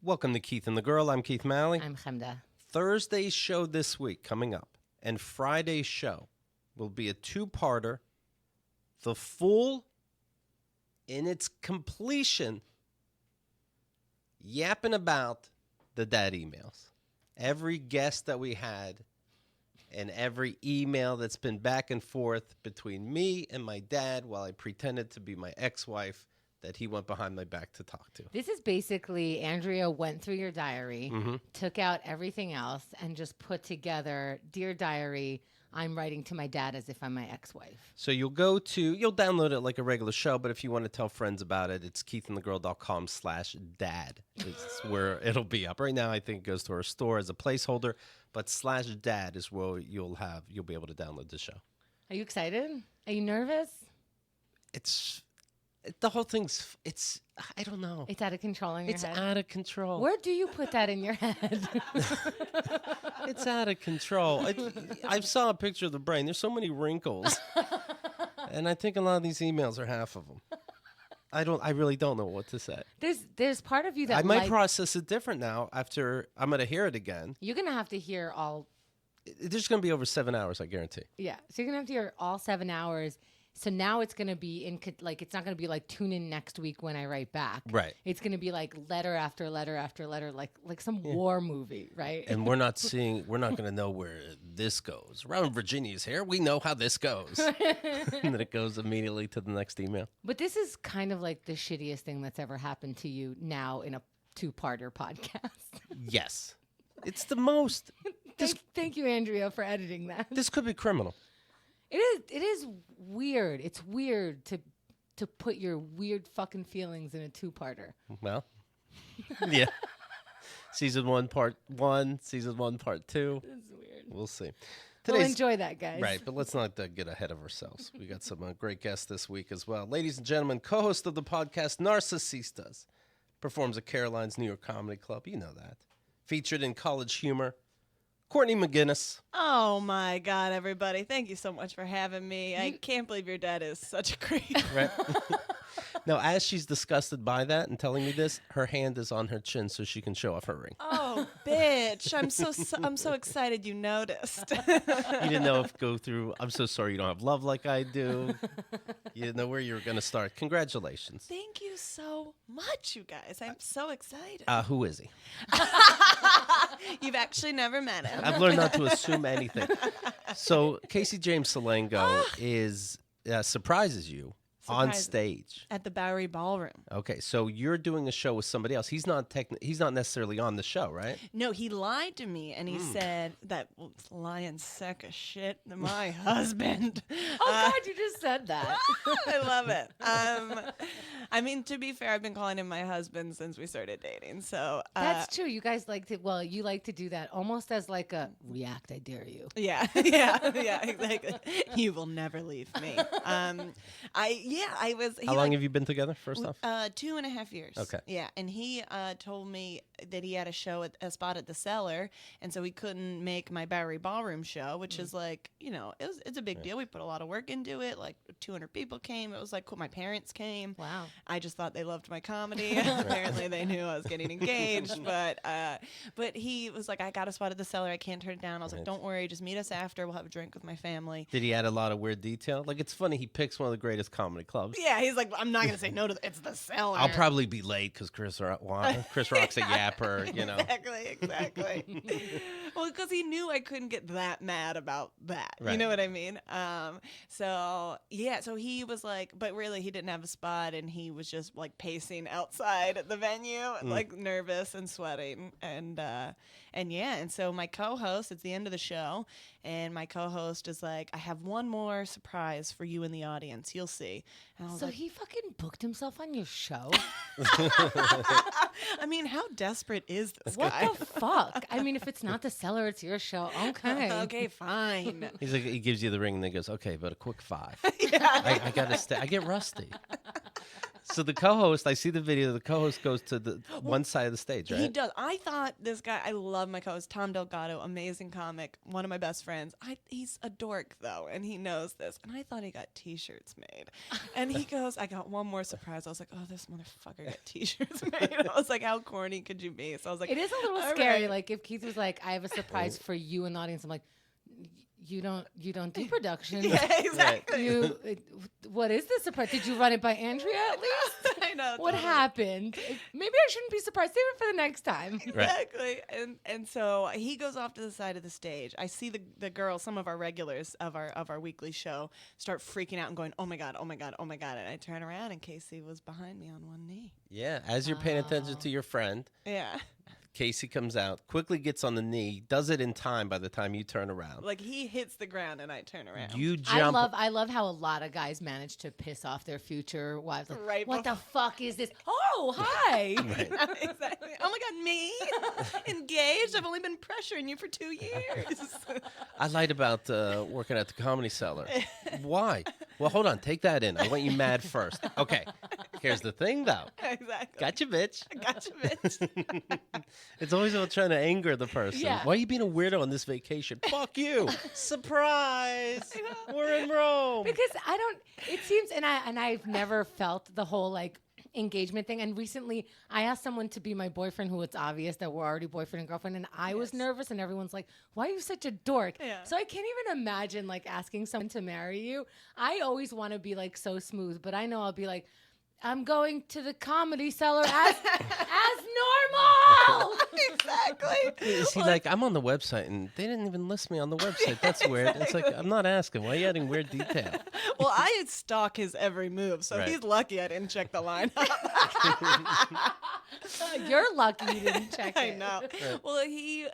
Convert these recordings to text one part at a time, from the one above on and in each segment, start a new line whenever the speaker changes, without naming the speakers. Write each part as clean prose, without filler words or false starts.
Welcome to Keith and the Girl. I'm Keith Malley.
I'm Chemda.
Thursday's show this week coming up, and Friday's show will be a two-parter. The full, in its completion, yapping about the dad emails. Every guest that we had and every email that's been back and forth between me and my dad while I pretended to be my ex-wife that he went behind my back to talk to.
This is basically Andrea went through your diary, took out everything else, and just put together, Dear Diary, I'm writing to my dad as if I'm my ex-wife.
So you'll download it like a regular show, but if you want to tell friends about it, it's keithandthegirl.com/dad. It's where it'll be up. Right now, I think it goes to our store as a placeholder, but /dad is where you'll be able to download the show.
Are you excited? Are you nervous?
The whole thing's, I don't know.
It's out of control in your head?
It's out of control.
Where do you put that in your head?
It's out of control. I saw a picture of the brain. There's so many wrinkles. And I think a lot of these emails are half of them. I really don't know what to say.
There's part of you that
I might process it different now after I'm going to hear it again.
You're going to have to hear all.
There's going to be over 7 hours, I guarantee.
Yeah. So you're going to have to hear all 7 hours. So now it's going to be it's not going to be like tune in next week when I write back.
Right.
It's going to be like letter after letter after letter, like some war movie, right?
And we're not going to know where this goes. Around Virginia's here, we know how this goes. And then it goes immediately to the next email.
But this is kind of like the shittiest thing that's ever happened to you now in a two-parter podcast.
Yes. It's the most.
Thank you, Andrea, for editing that.
This could be criminal.
It is weird. It's weird to put your weird fucking feelings in a two-parter.
Well, yeah. Season 1, part 1. Season 1, part 2.
It's weird.
We'll see.
We'll enjoy that, guys.
Right, but let's not get ahead of ourselves. We got some great guests this week as well. Ladies and gentlemen, co-host of the podcast, Narcissistas, performs at Caroline's New York Comedy Club. You know that. Featured in College Humor, Courtney Maginnis.
Oh, my God, everybody. Thank you so much for having me. I can't believe your dad is such a creep.
Right. Now, as she's disgusted by that and telling me this, her hand is on her chin so she can show off her ring.
Oh, bitch. I'm so excited you noticed.
You didn't know if go through, I'm so sorry you don't have love like I do. You didn't know where you were going to start. Congratulations.
Thank you so much, you guys. I'm so excited.
Who is he?
You've actually never met him.
I've learned not to assume anything. So Casey James Salengo surprises you on stage
at the Bowery Ballroom.
Okay, so you're doing a show with somebody else. He's not necessarily on the show, right?
No, he lied to me, and he said that lying sack of shit to my husband.
Oh, God, you just said that.
I love it. I mean, to be fair, I've been calling him my husband since we started dating. So
that's true. You guys you like to do that almost as like a react, I dare you.
Yeah, exactly. You will never leave me.
How long have you been together, first off?
2.5 years.
Okay.
Yeah, and he told me that he had a spot at the Cellar, and so he couldn't make my Bowery Ballroom show, which is like, it's a big deal. We put a lot of work into it. Like 200 people came. It was like cool. My parents came.
Wow.
I just thought they loved my comedy. Apparently, they knew I was getting engaged. But he was like, I got a spot at the Cellar. I can't turn it down. I was like, don't worry. Just meet us after. We'll have a drink with my family.
Did he add a lot of weird detail? Like, it's funny. He picks one of the greatest comedy clubs.
Yeah, he's like, I'm not going to say no to it's the Cellar.
I'll probably be late because Chris Rock's a yapper,
Exactly. Well, because he knew I couldn't get that mad about that.
Right.
You know what I mean? So he was like, but really he didn't have a spot, and he was just like pacing outside at the venue, like nervous and sweating. And so my co-host, it's the end of the show, and my co-host is like, I have one more surprise for you in the audience. You'll see.
So he fucking booked himself on your show?
I mean, how desperate is this
guy?
What
the fuck? I mean, if it's not the Cellar, it's your show. Okay.
Okay, fine.
He's like, he gives you the ring and then goes, okay, but a quick 5.
Yeah.
I gotta stay. I get rusty. So the co-host, I see the video. The co-host goes to the one side of the stage, right?
He does. I thought this guy, I love my co-host, Tom Delgado, amazing comic, one of my best friends. He's a dork, though, and he knows this. And I thought he got T-shirts made. And he goes, I got one more surprise. I was like, oh, this motherfucker got T-shirts made. I was like, how corny could you be? So I was like,
it is a little
all
scary.
right.
Like if Keith was like, I have a surprise for you in the audience. I'm like, you don't do production.
Yeah, exactly.
What is this surprise? Did you run it by Andrea at least?
I know.
What
totally.
happened? Maybe I shouldn't be surprised. Save it for the next time.
Exactly. And so he goes off to the side of the stage. I see the girls, some of our regulars of our weekly show, start freaking out and going, oh my God, oh my God, oh my God. And I turn around and Casey was behind me on one knee.
Yeah, as you're paying attention to your friend,
Yeah.
Casey comes out, quickly gets on the knee, does it in time by the time you turn around.
Like he hits the ground and I turn around.
You jump.
I love how a lot of guys manage to piss off their future wives. Like,
Right
what the
before-
fuck is this? Oh, hi.
Exactly. Oh my God, me? Engaged? I've only been pressuring you for 2 years.
I lied about working at the Comedy Cellar. Why? Well, hold on. Take that in. I want you mad first. Okay. Here's the thing, though.
Exactly.
Gotcha, bitch.
Gotcha, bitch.
It's always about trying to anger the person.
Yeah.
Why are you being a weirdo on this vacation? Fuck you. Surprise. We're in Rome.
Because it seems, and I've never felt the whole like engagement thing. And recently I asked someone to be my boyfriend who it's obvious that we're already boyfriend and girlfriend. And I was nervous and everyone's like, why are you such a dork?
Yeah.
So I can't even imagine like asking someone to marry you. I always want to be like so smooth, but I know I'll be like, I'm going to the Comedy Cellar as normal.
Exactly.
Is he like, I'm on the website and they didn't even list me on the website. That's weird. It's like, I'm not asking. Why are you adding weird detail?
Well, I stalk his every move, so
Right.
he's lucky I didn't check the lineup.
You're lucky you didn't check
I
it.
know. Well, he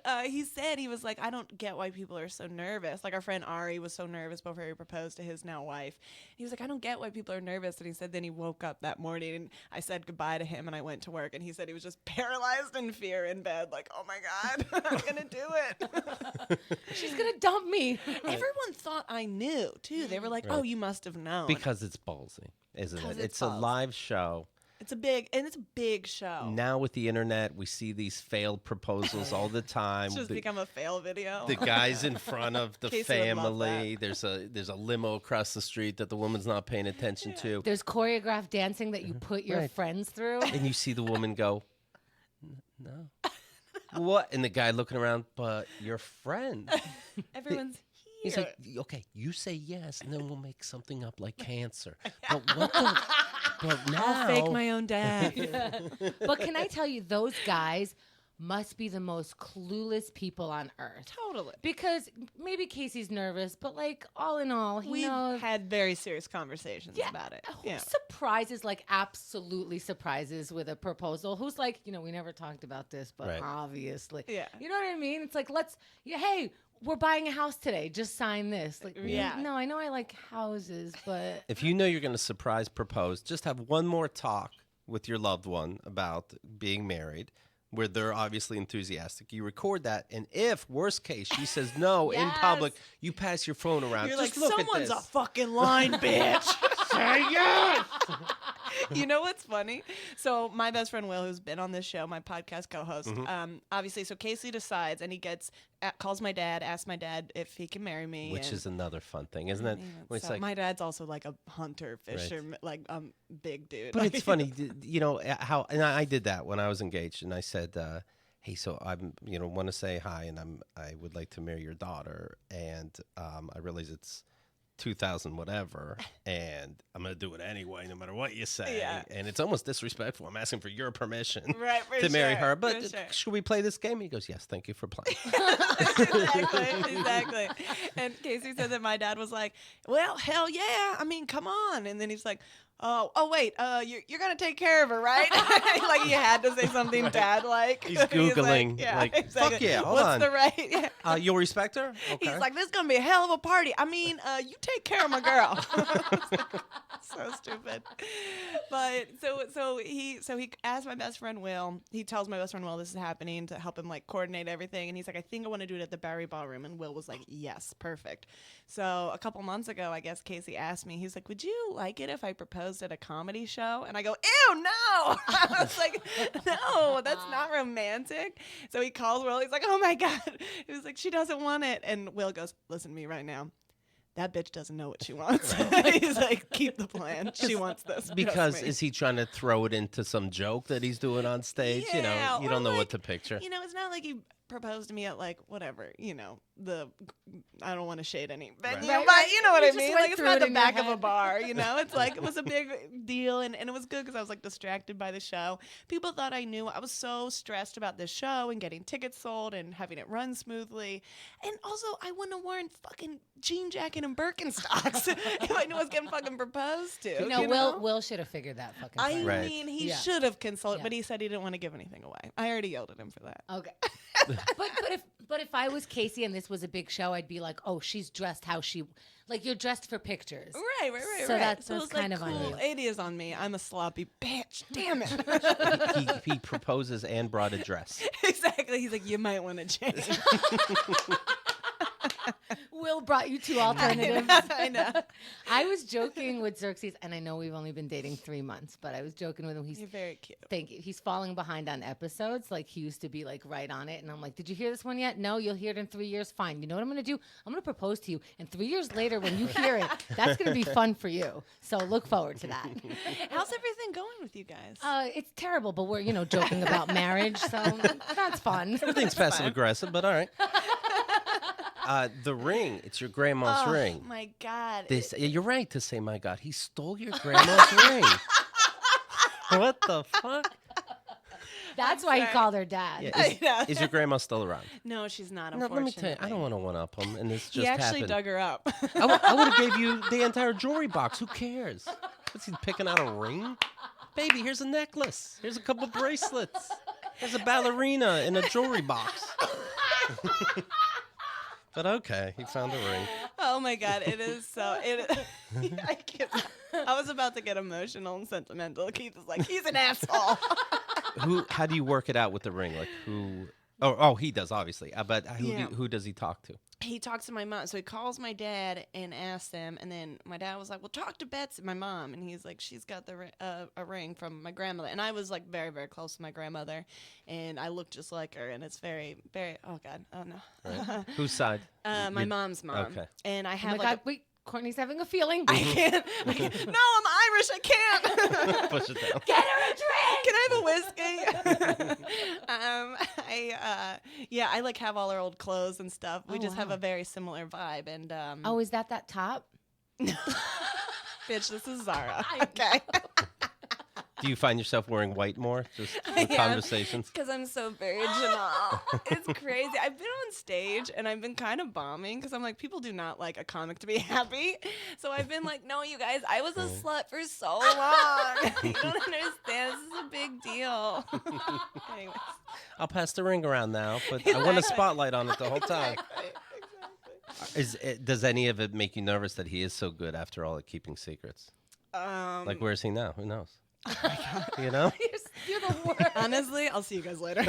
said, he was like, I don't get why people are so nervous. Like our friend Ari was so nervous before he proposed to his now wife. He was like, I don't get why people are nervous. And he said then he woke up that morning and I said goodbye to him and I went to work and he said he was just paralyzed in fear in bed. Like, oh my God, I'm going to do it.
She's going to dump me.
Everyone thought I knew too. They were like, oh, you must have known.
Because it's ballsy, isn't it?
Because
It's
it's
a
ballsy.
live show.
It's a big show.
Now with the internet, we see these failed proposals all the time.
It's just become a fail video.
The guy's in front of the
Casey would love
family. There's a limo across the street that the woman's not paying attention to.
There's choreographed dancing that you put your
Right.
friends through.
And you see the woman go, no. What? And the guy looking around, but your friend.
Everyone's here.
He's like, okay, you say yes, and then we'll make something up like cancer. But what the? But now,
I'll fake my own death.
But can I tell you, those guys must be the most clueless people on earth.
Totally.
Because maybe Casey's nervous, but like all in all, he
We've
knows.
had very serious conversations about it.
Who
Yeah.
surprises, like absolutely surprises with a proposal? Who's like, we never talked about this, but
Right.
obviously.
Yeah.
You know what I mean? It's like, hey, we're buying a house today. Just sign this. Like,
Yeah.
No, I know I like houses, but
if you know you're going to surprise propose, just have one more talk with your loved one about being married, where they're obviously enthusiastic. You record that, and if worst case she says no in
Yes.
public, you pass your phone around.
You're
Just
like,
look
someone's
at
a
this.
fucking line, bitch.
Say yes.
You know what's funny? So my best friend Will, who's been on this show, my podcast co-host,
Mm-hmm.
obviously, so Casey decides, and he calls my dad, asks my dad if he can marry me.
Which
and-
is another fun thing, isn't it? When it's
so
like,
my dad's also like a hunter, fisher, like big dude.
but
Like,
it's funny, how, and I did that when I was engaged, and I said, hey, so I'm, want to say hi, and I would like to marry your daughter, and I realize it's 2000 whatever, and I'm gonna do it anyway, no matter what you say.
Yeah.
And it's almost disrespectful. I'm asking for your permission
Right, for
to marry
sure,
her.
for
But
sure.
should we play this game? He goes, yes, thank you for playing.
exactly. And Casey said that my dad was like, well, hell yeah. I mean, come on. And then he's like, oh wait, you're gonna take care of her, right? Like he had to say something dad-like.
He's Googling, fuck yeah, hold
What's
on.
the right? Yeah.
You'll respect her? Okay.
He's like, this is gonna be a hell of a party. I mean, you take care of my girl. So stupid. But so he asked my best friend Will. He tells my best friend Will this is happening to help him like coordinate everything. And he's like, I think I want to do it at the Barry Ballroom. And Will was like, yes, perfect. So a couple months ago, I guess Casey asked me. He's like, would you like it if I proposed proposed at a comedy show, and I go, ew, no. I was like, no, that's not romantic. So he calls Will. He's like, oh my God. He was like, she doesn't want it. And Will goes, listen to me right now. That bitch doesn't know what she wants. He's like, keep the plan. She wants this.
Because is he trying to throw it into some joke that he's doing on stage? You know, you don't know what to picture.
You know, it's not like he proposed to me at like whatever, you know, I don't want to shade any venue,
Right,
but you know what I mean? Like, it's not the
in
back
your
of a
head.
bar, you know? It's like, it was a big deal, and it was good because I was like distracted by the show. People thought I knew. I was so stressed about this show and getting tickets sold and having it run smoothly. And also, I wouldn't have worn fucking jean jacket and Birkenstocks if I knew I was getting fucking proposed to.
No,
you know?
Will should have figured that fucking
I
part out.
Right.
mean, he
Yeah.
should have consulted,
Yeah.
but he said he didn't want to give anything away. I already yelled at him for that.
Okay. but if I was Casey and this was a big show, I'd be like, oh, she's dressed how she, like, you're dressed for pictures.
Right.
So that's
it was
kind of on
cool.
you.
It is on me. I'm a sloppy bitch. Damn it.
he proposes and brought a dress.
Exactly. He's like, you might want to change.
Will brought you two alternatives.
I know.
I was joking with Xerxes, and I know we've only been dating 3 months, but I was joking with him.
You're very cute.
Thank you. He's falling behind on episodes. Like, he used to be like right on it. And I'm like, did you hear this one yet? No, you'll hear it in 3 years. Fine. You know what I'm going to do? I'm going to propose to you. And 3 years later, when you hear it, that's going to be fun for you. So look forward to that.
How's everything going with you guys?
It's terrible, but we're, joking about marriage. So that's fun.
Everything's passive aggressive, but all right. The ring, it's your grandma's ring.
Oh my God.
You're right to say, my God, he stole your grandma's ring. What the fuck?
That's why he called her dad.
Yeah, is your grandma still around?
No, she's not,
No,
unfortunately.
let me tell you, I don't want to one-up him, and this just
He actually
happened.
dug her up.
I would have gave you the entire jewelry box. Who cares? What's he picking out a ring? Baby, here's a necklace. Here's a couple bracelets. There's a ballerina in a jewelry box. But okay, he found a ring.
Oh my God, it is so. I can't. I was about to get emotional and sentimental. Keith is like, he's an asshole.
How do you work it out with the ring? Like who? Oh, he does obviously. But who does he talk to?
He talks to my mom. So he calls my dad and asks them. And then my dad was like, well, talk to Betsy, my mom. And he's like, she's got a ring from my grandmother. And I was like very, very close to my grandmother. And I look just like her. And it's very, very, oh God, oh no.
Right. Whose side?
My mom's mom.
Okay.
And I
Oh
have
my
like
God, wait, Courtney's having a feeling.
I can't. No, I'm Irish. I can't.
Push it down.
Get her a drink.
Can I have a whiskey? I like have all our old clothes and stuff. We just have
wow.
a very similar vibe. And
Oh, is that top?
bitch, this is Zara.
I
Okay.
Do you find yourself wearing white more? Just with conversations?
Because I'm so virginal. It's crazy. I've been on stage and I've been kind of bombing because I'm like, people do not like a comic to be happy. So I've been like, no, you guys, I was a slut for so long. You don't understand. This is a big deal. Anyways.
I'll pass the ring around now, but I want a spotlight on it the whole time.
Exactly.
Does any of it make you nervous that he is so good after all at keeping secrets? Like, where is he now? Who knows?
Oh my God.
You know?
You're the worst.
Honestly, I'll see you guys later.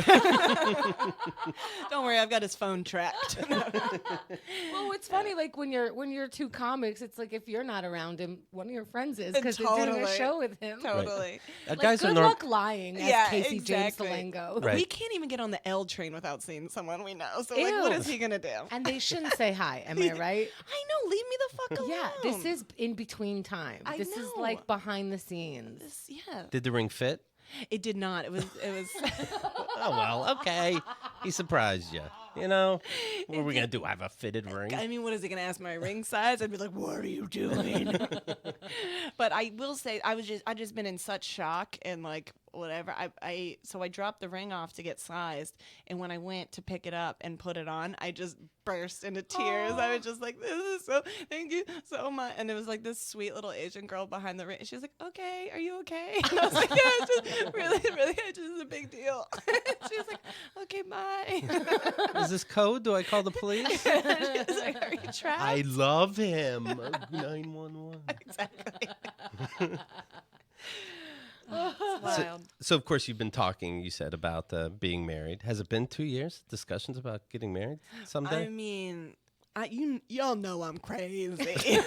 Don't worry, I've got his phone tracked.
Well, it's funny, like when you're two comics, it's like if you're not around him, one of your friends is because they're doing a
Totally.
show with him.
Totally.
Like,
Guys
good
are
luck lying, as Casey
exactly.
James Salengo.
Right.
We can't even get on the L train without seeing someone we know. So, like, what
Ew.
is he going to do?
And they shouldn't say hi. Am I right?
I know. Leave me the fuck alone.
Yeah, this is in between time.
I
This is
know.
like behind the scenes.
Yeah.
Did the ring fit?
It did not. It was.
Oh, well, okay. He surprised you. You know? What are we going to do? Have a fitted ring?
I mean, what is he going to ask my ring size? I'd be like, what are you doing? But I will say, I just been in such shock and like whatever. So I dropped the ring off to get sized, and when I went to pick it up and put it on, I just burst into tears. I was just like, this is so, thank you so much. And it was like this sweet little Asian girl behind the ring. She was like, okay, are you okay? And I was like, yeah, it's just really, it's just a big deal. She was like, okay, bye.
Is this code? Do I call the police?
She was like, are you trapped?
I love him. 911.
Exactly. It's wild.
So, of course, you've been talking, you said, about being married. Has it been 2 years? Discussions about getting married someday?
I mean, y'all know I'm crazy.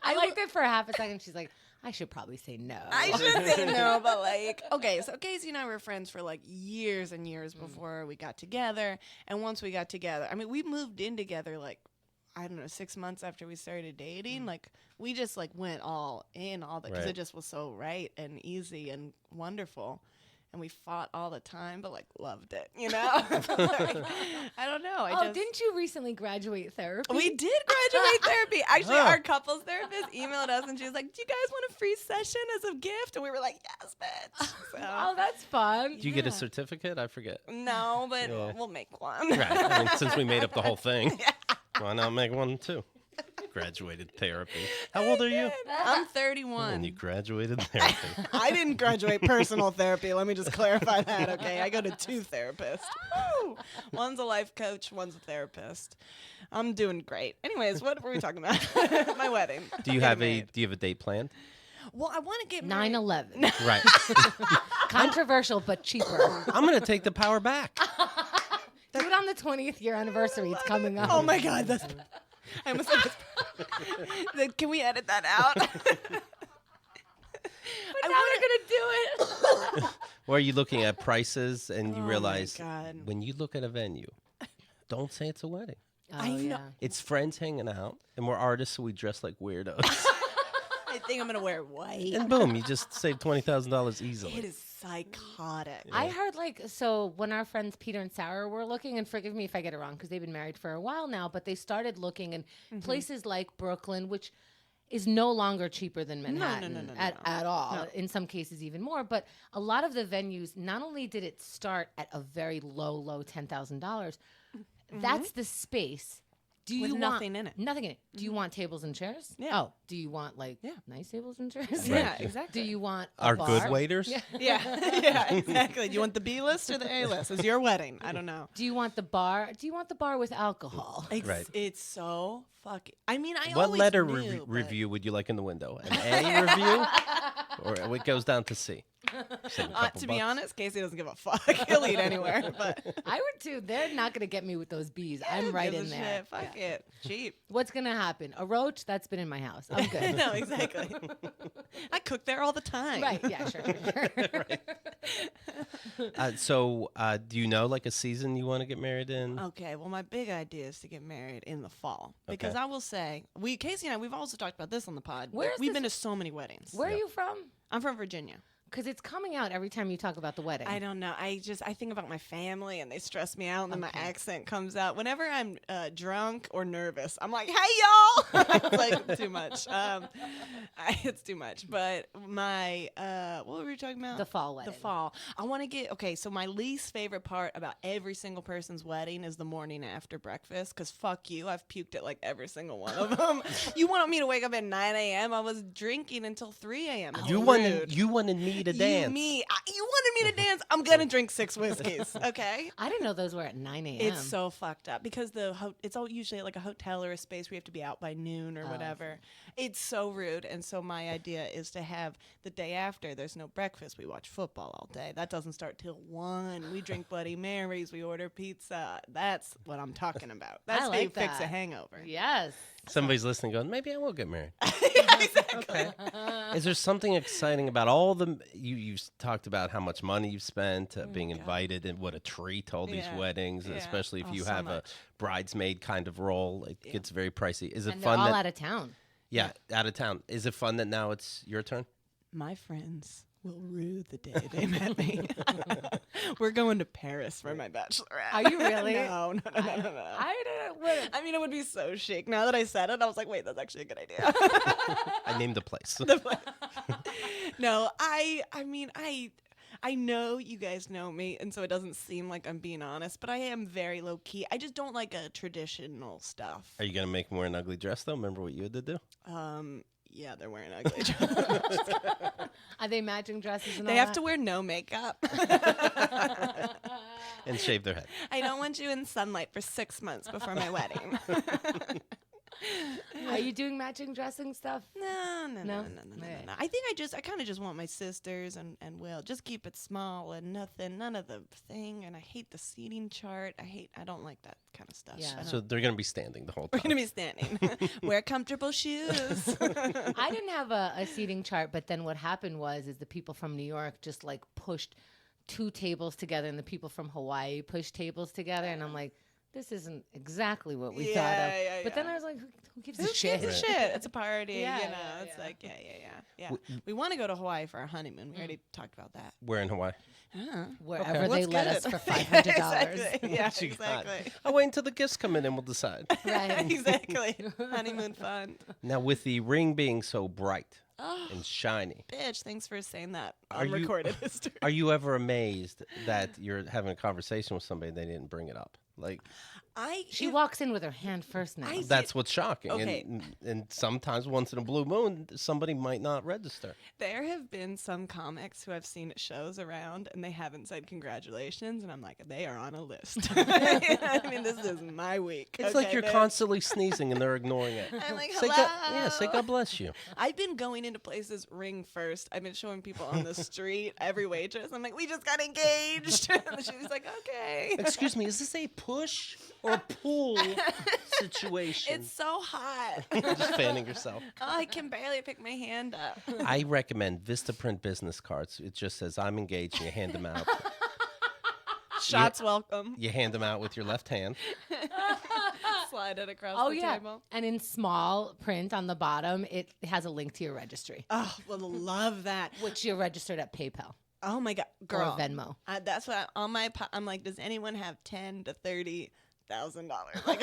I
liked it for half a second. She's like, I should probably say no.
I should say no, but like, okay, so Casey and I were friends for like years and years before we got together. And once we got together, I mean, we moved in together like, I don't know, 6 months after we started dating. Like, we just like went all in, all that, because
Right.
it just was so right and easy and wonderful. And we fought all the time, but like loved it, you know? Like, I don't know.
Didn't you recently graduate therapy?
We did graduate therapy. Actually, our couples therapist emailed us and she was like, do you guys want a free session as a gift? And we were like, yes, bitch. So,
Oh, that's fun.
Do you get a certificate? I forget.
no, but
Yeah.
we'll make one.
Right. I mean, since we made up the whole thing, why not make one too? Graduated therapy. How old are you?
I'm 31.
And you graduated therapy.
I didn't graduate personal therapy. Let me just clarify that, okay? I go to 2 therapists. Woo! One's a life coach, one's a therapist. I'm doing great. Anyways, what were we talking about? My wedding.
Do you have a date planned?
Well, I want to get married.
9/11.
Right.
Controversial, but cheaper.
I'm gonna take the power back.
Do it on the 20th year anniversary. It's coming up.
Oh my God, that's. I almost said this. Can we edit that out?
But now they're gonna do it.
Or are you looking at prices and you
Oh my
realize
God.
when you look at a venue, don't say it's a wedding.
I know.
Yeah.
It's friends hanging out, and we're artists, so we dress like weirdos.
I think I'm gonna wear white.
And boom, you just save $20,000 easily.
It is psychotic.
I heard so when our friends Peter and Sarah were looking, and forgive me if I get it wrong because they've been married for a while now, but they started looking in places like Brooklyn, which is no longer cheaper than Manhattan at all.
No.
In some cases even more. But a lot of the venues, not only did it start at a very low $10,000, that's the space. Do
With
you
nothing
want,
in it.
Nothing in it. Do you want tables and chairs?
Yeah.
Oh, do you want nice tables and chairs?
Yeah, exactly.
Do you want a
Our
bar?
good waiters?
Yeah.
Yeah, exactly. Do you want the B list or the A list? It's your wedding. I don't know.
Do you want the bar? Do you want the bar with alcohol?
Right.
It's so fucking. I mean, I
What
always
letter
knew, but-
review would you like in the window? An A review? Or it goes down to C? Save a couple
To be
bucks.
honest, Casey doesn't give a fuck. He'll eat anywhere. But
I would too. They're not gonna get me with those bees. I'm right
gives
in
a
there.
shit. Fuck it. Cheap.
What's gonna happen? A roach? That's been in my house. I'm good.
No, exactly. I cook there all the time.
Right? Yeah. Sure.
So, do you know like a season you want to get married in?
Okay, well, my big idea is to get married in the fall because
Okay.
I will say, Casey and I, we've also talked about this on the pod.
Where's
We've
this-
been to so many weddings.
Where are you from?
I'm from Virginia.
Because it's coming out every time you talk about the wedding.
I don't know. I think about my family and they stress me out, and then my accent comes out. Whenever I'm drunk or nervous, I'm like, "Hey, y'all!" It's like too much. It's too much. But my what were we talking about?
The fall wedding.
The fall. I want to get So my least favorite part about every single person's wedding is the morning after breakfast. Because fuck you, I've puked at like every single one of them. You wanted me to wake up at 9 a.m. I was drinking until 3 a.m. It's
You
rude.
wanted me to dance.
You wanted me to dance. I'm gonna drink 6 whiskeys, okay?
I didn't know those were at 9 a.m.
It's so fucked up because it's all usually like a hotel or a space where you have to be out by noon or whatever. It's so rude. And so my idea is to have the day after. There's no breakfast. We watch football all day. That doesn't start till 1. We drink Bloody Marys. We order pizza. That's what I'm talking about. That's how you
like
fix a
that.
hangover.
Yes.
Somebody's listening going, maybe I will get married.
Yeah, exactly.
Okay. Is there something exciting about all the you talked about how much money you've spent being invited and what a treat to all these
Yeah.
weddings,
Yeah.
especially if
Oh,
you
so
have
much.
a bridesmaid kind of role. It gets very pricey. Is it
And they're
fun
all
that
out of town.
out of town? Is it fun that now it's your turn?
My friends will rue the day they met me. We're going to Paris for my bachelorette.
Are you really?
No.
I don't know.
I mean, it would be so chic. Now that I said it, I was like, wait, that's actually a good idea.
I named the place.
No, I mean, I know you guys know me, and so it doesn't seem like I'm being honest, but I am very low key. I just don't like traditional stuff.
Are you gonna make them wear an ugly dress though? Remember what you had to do?
Yeah, they're wearing ugly dresses.
Are they matching dresses and
They
all
have
that?
to wear no makeup.
And shave their head.
I don't want you in sunlight for 6 months before my wedding.
Are you doing matching dressing stuff?
No.
No?
I think I kind of just want my sisters and Will. Just keep it small and none of the thing. And I hate the seating chart. I don't like that kind of stuff.
Yeah.
So they're going to be standing the whole
We're
time.
going to be standing. Wear comfortable shoes.
I didn't have a seating chart, but then what happened was the people from New York just like pushed 2 tables together, and the people from Hawaii pushed tables together, and I'm like, this isn't exactly what we thought of. But then I was like, who gives a shit?
Who gives a shit? It's a party,
Yeah,
you know.
yeah,
It's
yeah.
like, yeah. We want to go to Hawaii for our honeymoon. We already talked about that.
We're in Hawaii.
Wherever
Okay.
they
What's
let
good?
us for $500.
Exactly. Yeah,
What you got?
exactly.
I'll wait until the gifts come in and we'll decide.
Right.
Exactly. Honeymoon fund.
Now, with the ring being so bright
Oh,
and shiny,
bitch, thanks for saying that
Are
on
you-
recorded history.
are you ever amazed that you're having a conversation with somebody and they didn't bring it up? Like,
She walks in with her hand first now.
that's what's shocking.
Okay.
And sometimes, once in a blue moon, somebody might not register.
There have been some comics who I've seen at shows around, and they haven't said congratulations, and I'm like, they are on a list. I mean, this is my week.
It's like
okay,
you're
bitch?
constantly sneezing and they're ignoring it.
I'm like,
Say
hello.
say God bless you.
I've been going into places ring first. I've been showing people on the street, every waitress. I'm like, we just got engaged. And she's like, okay.
Excuse me, is this a push or pull situation?
It's so hot.
Just fanning yourself.
Oh, I can barely pick my hand up.
I recommend Vistaprint business cards. It just says, I'm engaged, and you hand them out.
Shots welcome.
You hand them out with your left hand.
Slide it across
Oh,
the
yeah.
table.
And in small print on the bottom, it has a link to your registry,
Oh, well, love that.
which you're registered at PayPal
Oh my God, girl.
or Venmo.
That's what on my. I'm like, does anyone have $10,000 to $30,000? Like,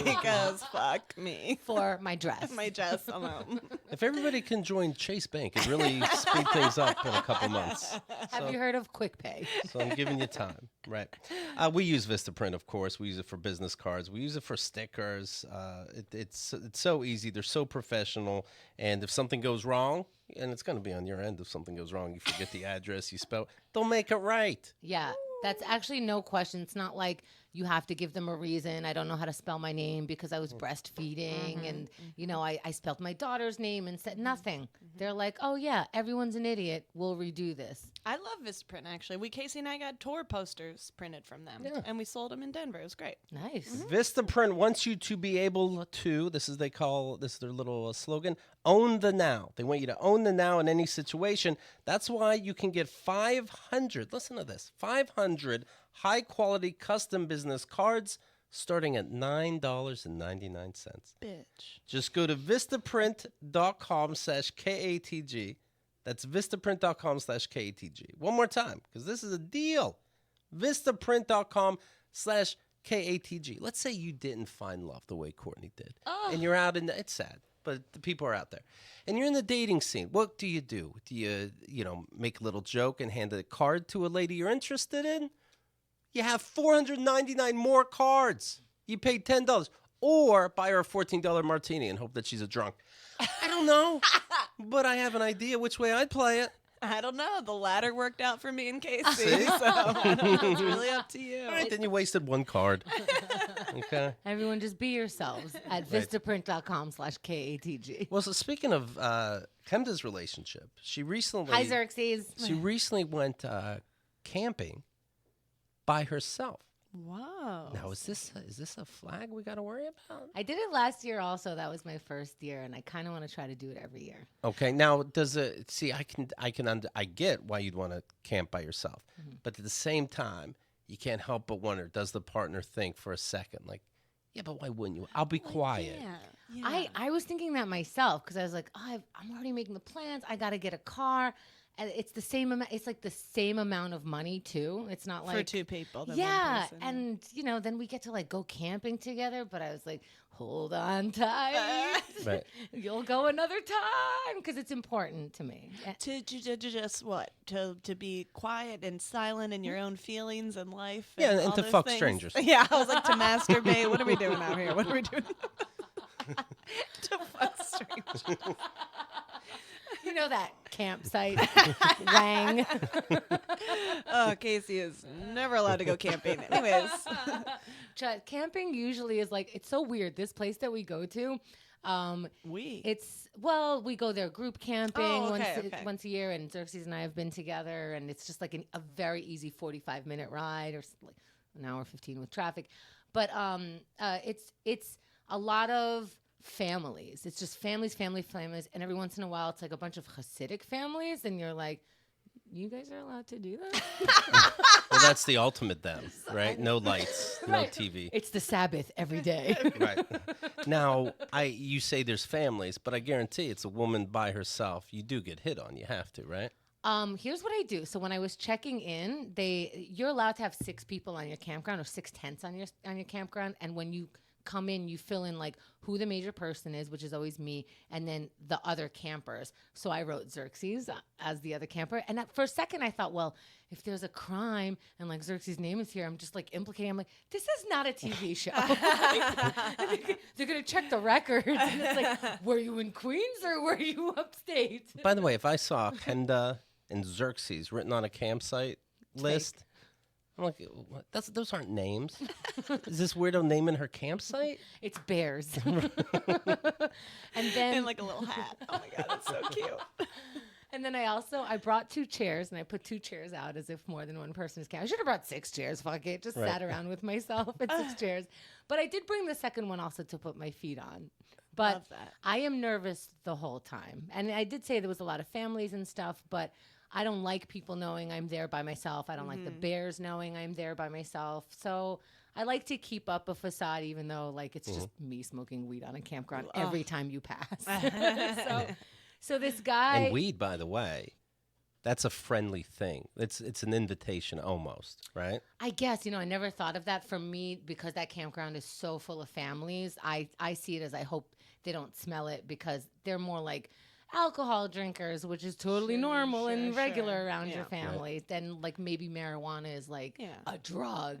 because fuck me,
For my dress.
my dress alone.
If everybody can join Chase Bank, it really speed things up in a couple months.
Have you heard of Quick Pay?
So I'm giving you time, right? We use Vistaprint, of course. We use it for business cards. We use it for stickers. It's so easy. They're so professional. And if something goes wrong, and it's going to be on your end if something goes wrong, you forget the address, you spell, they'll make it right.
Yeah, that's actually no question. It's not like you have to give them a reason. I don't know how to spell my name because I was breastfeeding and, I spelled my daughter's name and said nothing. They're like, oh, yeah, everyone's an idiot. We'll redo this.
I love Vistaprint, actually. Casey and I got tour posters printed from them,
Yeah.
and we sold them in Denver. It was great.
Nice.
Vistaprint wants you to be able to, this is their little slogan, own the now. They want you to own the now in any situation. That's why you can get 500, listen to this, 500 high-quality custom business cards starting at $9.99.
Bitch.
Just go to vistaprint.com/KATG. That's vistaprint.com/KATG. One more time, because this is a deal. Vistaprint.com/KATG. Let's say you didn't find love the way Courtney did.
Oh.
And you're out in it's sad, but the people are out there. And you're in the dating scene. What do? Do you, make a little joke and hand a card to a lady you're interested in? You have 499 more cards. You paid $10. Or buy her a $14 martini and hope that she's a drunk. I don't know, but I have an idea which way I'd play it.
I don't know. The latter worked out for me and Casey,
See?
so I don't know. It's really up to you.
All right, then you wasted one card. Okay.
Everyone just be yourselves at vistaprint.com/KATG.
Well, so speaking of Kemda's relationship, she recently
Hi, Xerxes.
went camping by herself.
Wow.
Now, is this a flag we got to worry about?
I did it last year also. That was my first year, and I kind of want to try to do it every year.
Okay. Now, does it? See, I get why you'd want to camp by yourself, but at the same time, you can't help but wonder: does the partner think for a second, like, yeah, but why wouldn't you? I'll be quiet.
Yeah.
I was thinking that myself because I was like, I'm already making the plans. I got to get a car. And it's the same amount. It's like the same amount of money too. It's not like
for two people. Than
yeah,
one person.
and then we get to like go camping together. But I was like, hold on tight.
Right.
You'll go another time because it's important to me.
To just what? To be quiet and silent in your own feelings and life.
Yeah, and
all
to
those
fuck
things.
strangers.
Yeah, I was like, to masturbate. What are we doing out here? What are we doing? To fuck strangers.
You know that campsite wang.
Oh, Casey is never allowed to go camping. Anyways,
Camping usually is like, it's so weird. This place that we go to, we go there group camping once a year, and Xerxes and I have been together, and it's just like a very easy 45-minute ride, or like an hour 15 with traffic. But it's a lot of families. It's just families, and every once in a while it's like a bunch of Hasidic families, and you're like, you guys are allowed to do that?
Well, that's the ultimate then, right? No lights, no
Right.
TV.
It's the Sabbath every day.
Right. Now, you say there's families, but I guarantee it's a woman by herself. You do get hit on. You have to, right?
Here's what I do. So when I was checking in, you're allowed to have 6 people on your campground, or 6 tents on your campground, and when you come in, you fill in like who the major person is, which is always me, and then the other campers. So I wrote Xerxes as the other camper, and for a second I thought, well, if there's a crime and like Xerxes' name is here, I'm just like implicating. I'm like, this is not a TV show. They're gonna check the records, and it's like, were you in Queens or were you upstate?
By the way, if I saw Henda and Xerxes written on a campsite list, I'm like, what? Those aren't names. Is this weirdo naming her campsite?
It's bears. And then
and like a little hat. Oh my God, that's so cute.
And then I brought 2 chairs, and I put 2 chairs out as if more than one person is counting. I should have brought 6 chairs. Fuck it. Just sat around with myself at 6 chairs. But I did bring the second one also to put my feet on. But
Love that.
I am nervous the whole time. And I did say there was a lot of families and stuff, but I don't like people knowing I'm there by myself. I don't like the bears knowing I'm there by myself. So I like to keep up a facade, even though like it's just me smoking weed on a campground every time you pass. So this guy...
And weed, by the way, that's a friendly thing. It's an invitation almost, right?
I guess, I never thought of that. For me, because that campground is so full of families, I see it as I hope they don't smell it, because they're more like alcohol drinkers, which is totally normal and regular around your family. Then like maybe marijuana is like a drug,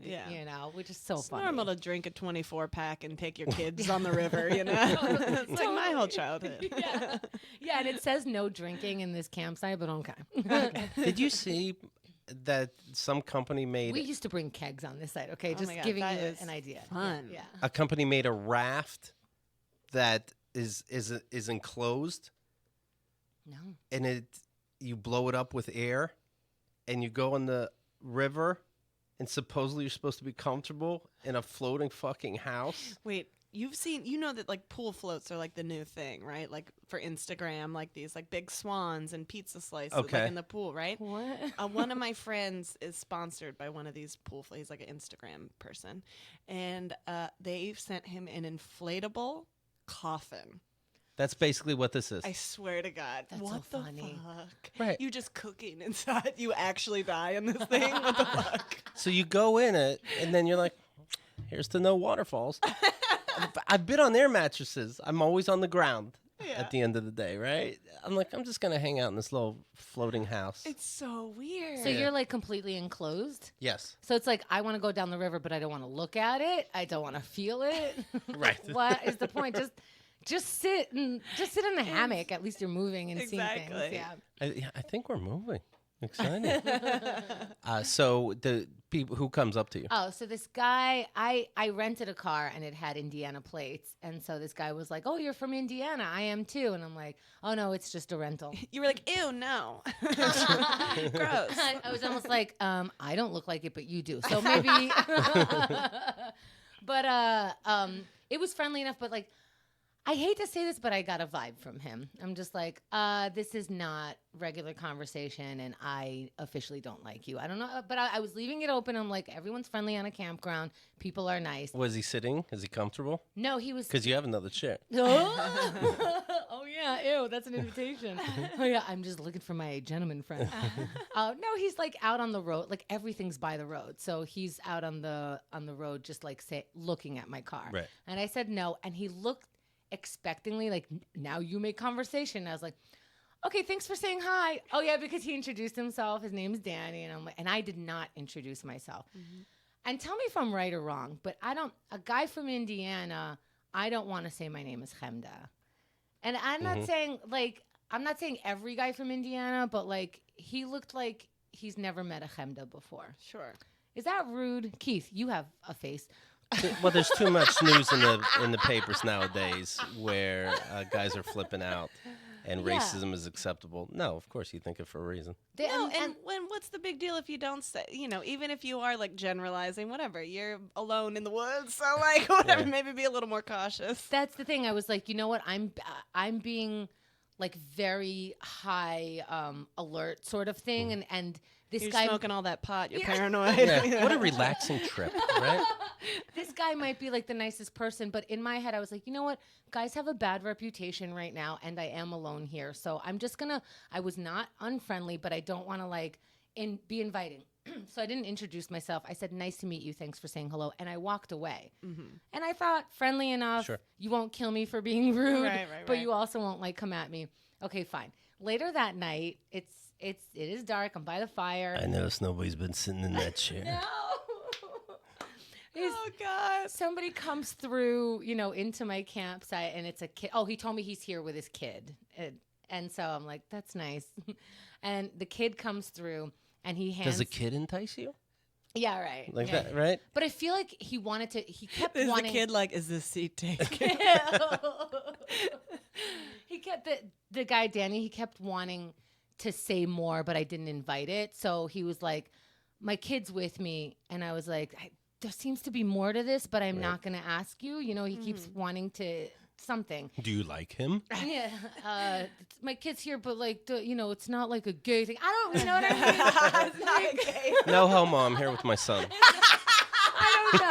which is so
it's
funny.
normal to drink a 24-pack and take your kids on the river, It's like my whole childhood.
Yeah, and it says no drinking in this campsite, but okay.
Did you see that some company made...
We used to bring kegs on this site, okay? Just
God,
giving you
is
an idea.
Fun.
Yeah.
A company made a raft that is enclosed.
No.
And you blow it up with air, and you go in the river, and supposedly you're supposed to be comfortable in a floating fucking house.
Wait, that like pool floats are like the new thing, right? Like for Instagram, like these like big swans and pizza slices like in the pool, right?
What?
One of my friends is sponsored by one of these pool floats. He's like an Instagram person, and they've sent him an inflatable coffin.
That's basically what this is.
I swear to God.
That's
what
so
the
funny.
fuck?
Right.
You just cooking inside. You actually die in this thing? What the fuck?
So you go in it, and then you're like, here's to no waterfalls. I've been on their mattresses. I'm always on the ground at the end of the day, right? I'm like, I'm just going to hang out in this little floating house.
It's so weird.
So you're like completely enclosed?
Yes.
So it's like, I want to go down the river, but I don't want to look at it. I don't want to feel it.
Right.
What is the point? Just sit in the hammock. At least you're moving and seeing things. Yeah.
I think we're moving. Excited. So the people who comes up to you?
Oh, so this guy, I rented a car and it had Indiana plates, and so this guy was like, "Oh, you're from Indiana? I am too." And I'm like, "Oh no, it's just a rental."
You were like, "Ew, no, gross."
I was almost like, "I don't look like it, but you do." So maybe, but it was friendly enough. But like, I hate to say this, but I got a vibe from him. I'm just like, this is not regular conversation, and I officially don't like you. I don't know, but I was leaving it open. I'm like, everyone's friendly on a campground. People are nice.
Was he sitting? Is he comfortable?
No, he was.
Because you have another chair.
Oh yeah, ew, that's an invitation. Oh yeah, I'm just looking for my gentleman friend. No, he's like out on the road. Like everything's by the road, so he's out on the road, just like looking at my car.
Right.
And I said no, and he looked expectingly like, now you make conversation. I was like, okay, thanks for saying hi. Oh yeah, because he introduced himself. His name's Danny, and I'm like, and I did not introduce myself. Mm-hmm. And tell me if I'm right or wrong, but a guy from Indiana, I don't want to say my name is Chemda. And I'm not saying every guy from Indiana, but like he looked like he's never met a Chemda before.
Sure.
Is that rude? Keith, you have a face.
Well, there's too much news in the papers nowadays where guys are flipping out and
Yeah.
racism is acceptable. No, of course you think it for a reason.
No, and what's the big deal if you don't say, even if you are like generalizing, whatever, you're alone in the woods, so like whatever,
Yeah.
maybe be a little more cautious.
That's the thing. I was like, you know what? I'm being like very high alert sort of thing, and this
You're
guy
smoking all that pot, you're
Yeah.
paranoid.
Yeah. What a relaxing trip, right?
this guy might be like the nicest person, but in my head I was like, you know what? Guys have a bad reputation right now, and I am alone here, so I'm just gonna. I was not unfriendly, but I don't want to like be inviting. So I didn't introduce myself. I said, "Nice to meet you. Thanks for saying hello," and I walked away. And I thought, friendly enough.
Sure.
You won't kill me for being rude,
Right,
but
right.
you also won't like come at me. Okay, fine. Later that night, it is dark. I'm by the fire.
I noticed nobody's been sitting in that chair.
No.
Oh God.
Somebody comes through, into my campsite, and it's a kid. Oh, he told me he's here with his kid. And so I'm like, that's nice. And the kid comes through, and he hands.
Does a kid entice you?
Yeah, right.
Like
yeah.
that, right?
But I feel like he wanted to. He kept
Is the
wanting.
kid like, is this seat taken?
He kept the guy Danny. He kept wanting to say more, but I didn't invite it. So he was like, "My kid's with me," and I was like, "There seems to be more to this, but I'm not going to ask you." He keeps wanting to something.
Do you like him?
Yeah, my kid's here, but like, it's not like a gay thing. I don't, you know what I mean?
It's not okay.
No homo. I'm here with my son.
I don't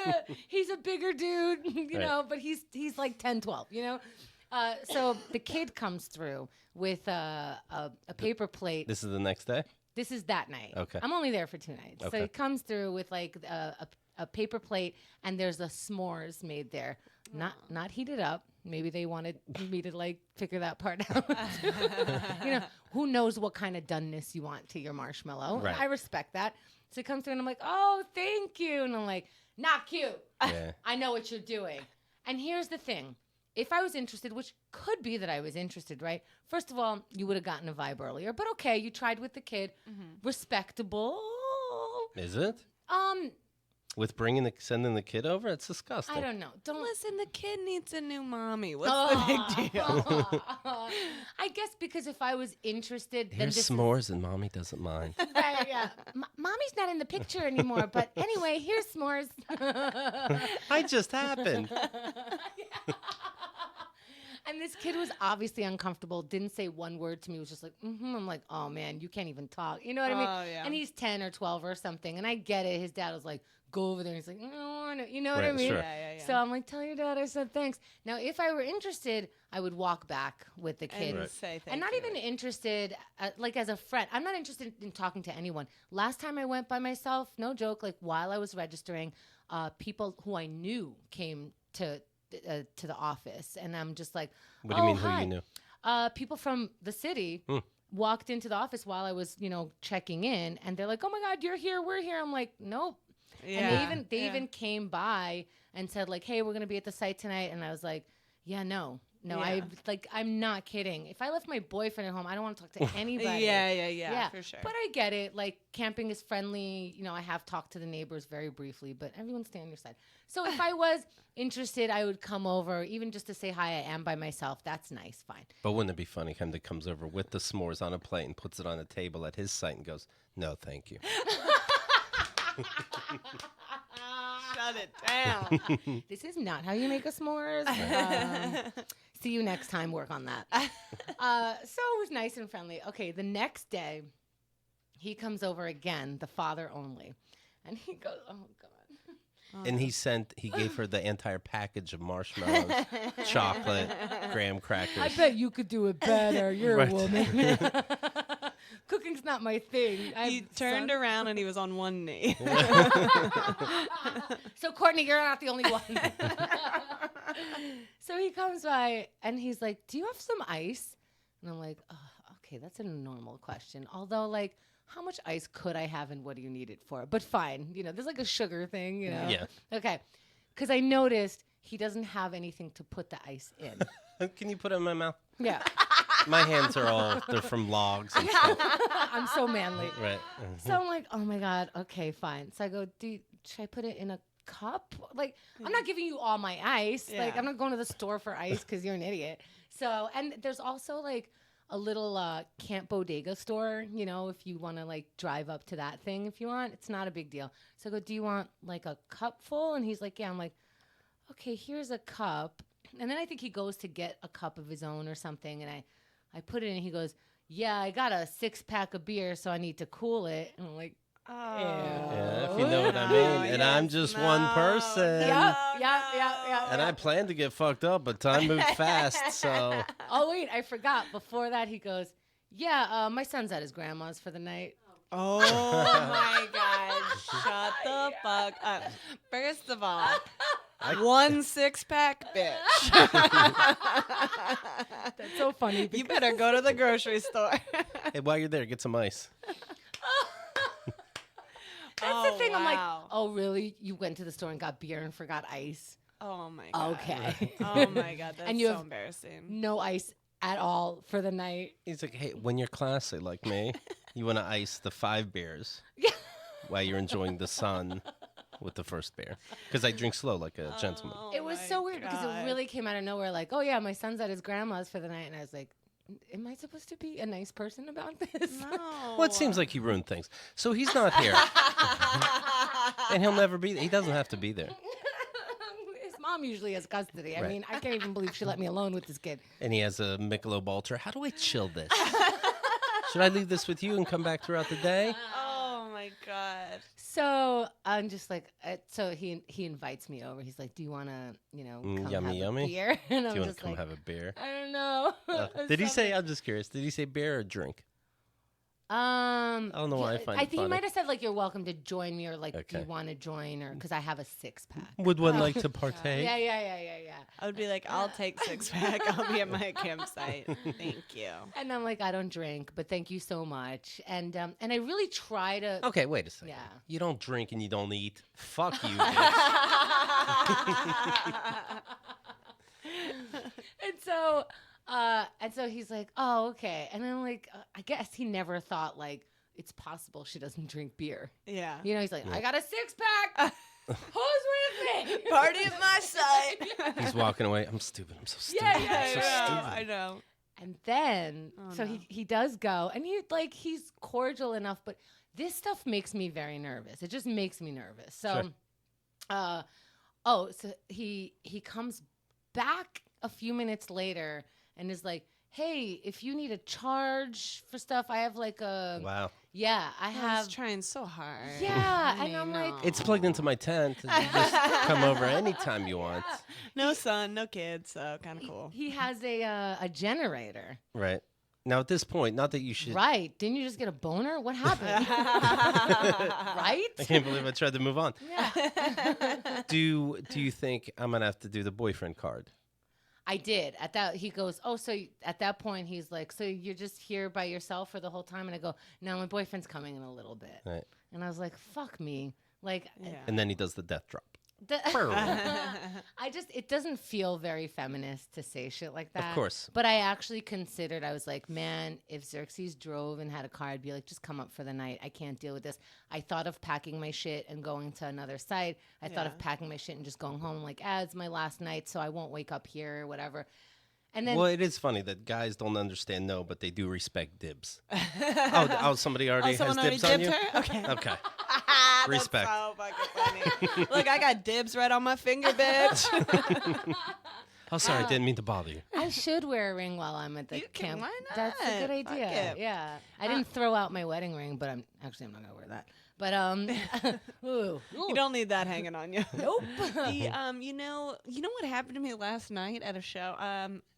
know. He's a bigger dude,
Right.
but he's like 10, 12, So the kid comes through with a paper plate.
This is the next day?
This is that night.
Okay.
I'm only there for 2 nights. So
Okay.
he comes through with like a paper plate, and there's a s'mores made there. Not heated up. Maybe they wanted me to like figure that part out. Who knows what kind of doneness you want to your marshmallow.
Right.
I respect that. So he comes through and I'm like, "Oh, thank you." And I'm like, "Not cute.
Yeah.
I know what you're doing." And here's the thing. If I was interested, which could be that I was interested, right? First of all, you would have gotten a vibe earlier. But okay, you tried with the kid. Respectable.
Is it? With sending the kid over? It's disgusting.
I don't know. Don't
Listen, the kid needs a new mommy. What's the big deal?
I guess because if I was interested, then
Here's
this
s'mores and mommy doesn't mind.
is, right, yeah. Mommy's not in the picture anymore. But anyway, here's s'mores.
I just happened.
And this kid was obviously uncomfortable, didn't say one word to me, was just like, I'm like, oh man, you can't even talk. You know what I mean?
Oh, yeah.
And he's 10 or 12 or something. And I get it. His dad was like, go over there. And he's like, no, you know what I
Right,
mean?
sure.
Yeah.
So I'm like, tell your dad I said thanks. Now, if I were interested, I would walk back with the kid.
And
Right.
say thank
And not
you.
even interested, like as a friend. I'm not interested in talking to anyone. Last time I went by myself, no joke, like while I was registering, people who I knew came to the office. And I'm just like,
What do you mean
hi.
who you knew?
People from the city walked into the office while I was, checking in. And they're like, oh my God, you're here, we're here. I'm like, nope.
Yeah.
And they even came by and said like, hey, we're going to be at the site tonight. And I was like, yeah, no,
Yeah.
I'm not kidding. If I left my boyfriend at home, I don't want to talk to anybody.
Yeah, for sure.
But I get it. Like camping is friendly. I have talked to the neighbors very briefly, but everyone stay on your side. So if I was interested, I would come over, even just to say hi. I am by myself. That's nice. Fine.
But wouldn't it be funny him that comes over with the s'mores on a plate and puts it on a table at his site and goes, no, thank you.
Shut it down.
This is not how you make a s'mores. See you next time. Work on that. So it was nice and friendly. Okay, the next day, he comes over again, the father only. And he goes, oh, God.
And he gave her the entire package of marshmallows, chocolate, graham crackers.
I bet you could do it better. You're
Right.
a woman. Cooking's not my thing.
He turned around and he was on one knee.
So, Courtney, you're not the only one. So he comes by and he's like, do you have some ice? And I'm like, oh, okay, that's a normal question. Although, like, how much ice could I have and what do you need it for? But fine. There's like a sugar thing,
Yeah.
Okay. Because I noticed he doesn't have anything to put the ice in.
Can you put it in my mouth?
Yeah.
My hands are they're from logs and stuff.
I'm so manly.
Right.
So I'm like, oh my God, okay, fine. So I go, should I put it in a cup. Like, I'm not giving you all my ice. Like,
Yeah.
I'm not going to the store for ice because you're an idiot. So, and there's also like a little Camp Bodega store, you know, if you want to like drive up to that thing if you want. It's not a big deal. So I go, do you want like a cup full? And he's like, yeah. I'm like, okay, here's a cup. And then I think he goes to get a cup of his own or something. And I put it in and he goes, yeah, I got a 6-pack of beer, so I need to cool it. And I'm like,
Oh.
Yeah, if you know what I mean. And I'm just one person.
Yeah.
And I planned to get fucked up, but time moved fast, so.
Oh, wait, I forgot. Before that, he goes, yeah, my son's at his grandma's for the night.
Oh my God. Shut the fuck up. First of all, 1 6-pack, bitch.
That's so funny.
You better go to the grocery store.
Hey, while you're there, get some ice.
That's the thing.
Wow.
I'm like, oh, really? You went to the store and got beer and forgot ice?
Oh my God.
Okay.
Oh my God. That's
And you
so
have
embarrassing.
no ice at all for the night.
He's like, hey, when you're classy like me, you want to ice the 5 beers
Yeah.
while you're enjoying the sun with the first beer. Because I drink slow like a gentleman.
Oh
It was
my
so weird because
God.
it really came out of nowhere. Like, oh, yeah, my son's at his grandma's for the night. And I was like, am I supposed to be a nice person about this?
No.
Well, it seems like he ruined things. So he's not here. And he'll never be there. He doesn't have to be there.
His mom usually has custody. I
Right.
mean, I can't even believe she let me alone with this kid.
And he has a Michelob Ultra. How do I chill this? Should I leave this with you and come back throughout the day?
Oh my God.
So I'm just like, so he invites me over. He's like, do you want to, come
yummy,
have
yummy.
a beer? And
Do
I'm
you want
just
to come
like,
have a beer?
I don't know.
Did he say, I'm just curious, did he say beer or drink? I don't know why I find
I
it
think he
funny.
might have said like, you're welcome to join me, or like, do
Okay.
you want to join, or because I have a 6-pack.
Would one like to partake?
Yeah.
I would be like, I'll take 6-pack. I'll be at my campsite. Thank you.
And I'm like, I don't drink, but thank you so much. And I really try to.
Okay, wait a second.
Yeah.
You don't drink and you don't eat. Fuck you, bitch.
And so he's like, oh, okay. And I'm like, I guess he never thought like it's possible she doesn't drink beer.
Yeah.
You know, he's like, I got a 6-pack. Who's with me?
Party at my side.
He's walking away. I'm stupid. I'm so stupid.
Yeah,
I'm so stupid.
I know.
And then,
Oh,
so
no.
he does go, and he's cordial enough, but this stuff makes me very nervous. It just makes me nervous. So,
Sure.
So he comes back a few minutes later and is like, hey, if you need a charge for stuff, I have like a,
Wow.
yeah, I
I
have,
was trying so hard.
Yeah,
Honey,
and I'm like-
It's plugged into my tent. You just come over anytime you want.
no son, no kids, so kind of cool.
he has a generator.
Right. Now, at this point, not that you should.
Right. Didn't you just get a boner? What happened? Right?
I can't believe I tried to move on.
Yeah.
Do you think I'm going to have to do the boyfriend card?
I did. At that, he goes, oh, so at that point, he's like, so you're just here by yourself for the whole time? And I go, no, my boyfriend's coming in a little bit.
Right.
And I was like, fuck me. Like,
Yeah.
And then he does the death drop.
it doesn't feel very feminist to say shit like that.
Of course.
But I actually considered, I was like, man, if Xerxes drove and had a car, I'd be like, just come up for the night. I can't deal with this. I thought of packing my shit and going to another site. I thought of
Yeah.
packing my shit and just going home. Like, it's my last night, so I won't wake up here or whatever. And then,
Well, it is funny that guys don't understand no, but they do respect dibs. oh, somebody already has
someone already
dibs on
dipped
you?
her? Okay.
Okay.
That's
Respect.
so fucking funny. Look, I got dibs right on my finger, bitch.
Oh, sorry, I didn't mean to bother you.
I should wear a ring while I'm at the
You can-
camp.
why
That's a good
not? Fuck
idea.
it.
Yeah. I didn't throw out my wedding ring, but I'm not gonna wear that. But ooh.
You don't need that hanging on you.
Nope.
You know what happened to me last night at a show.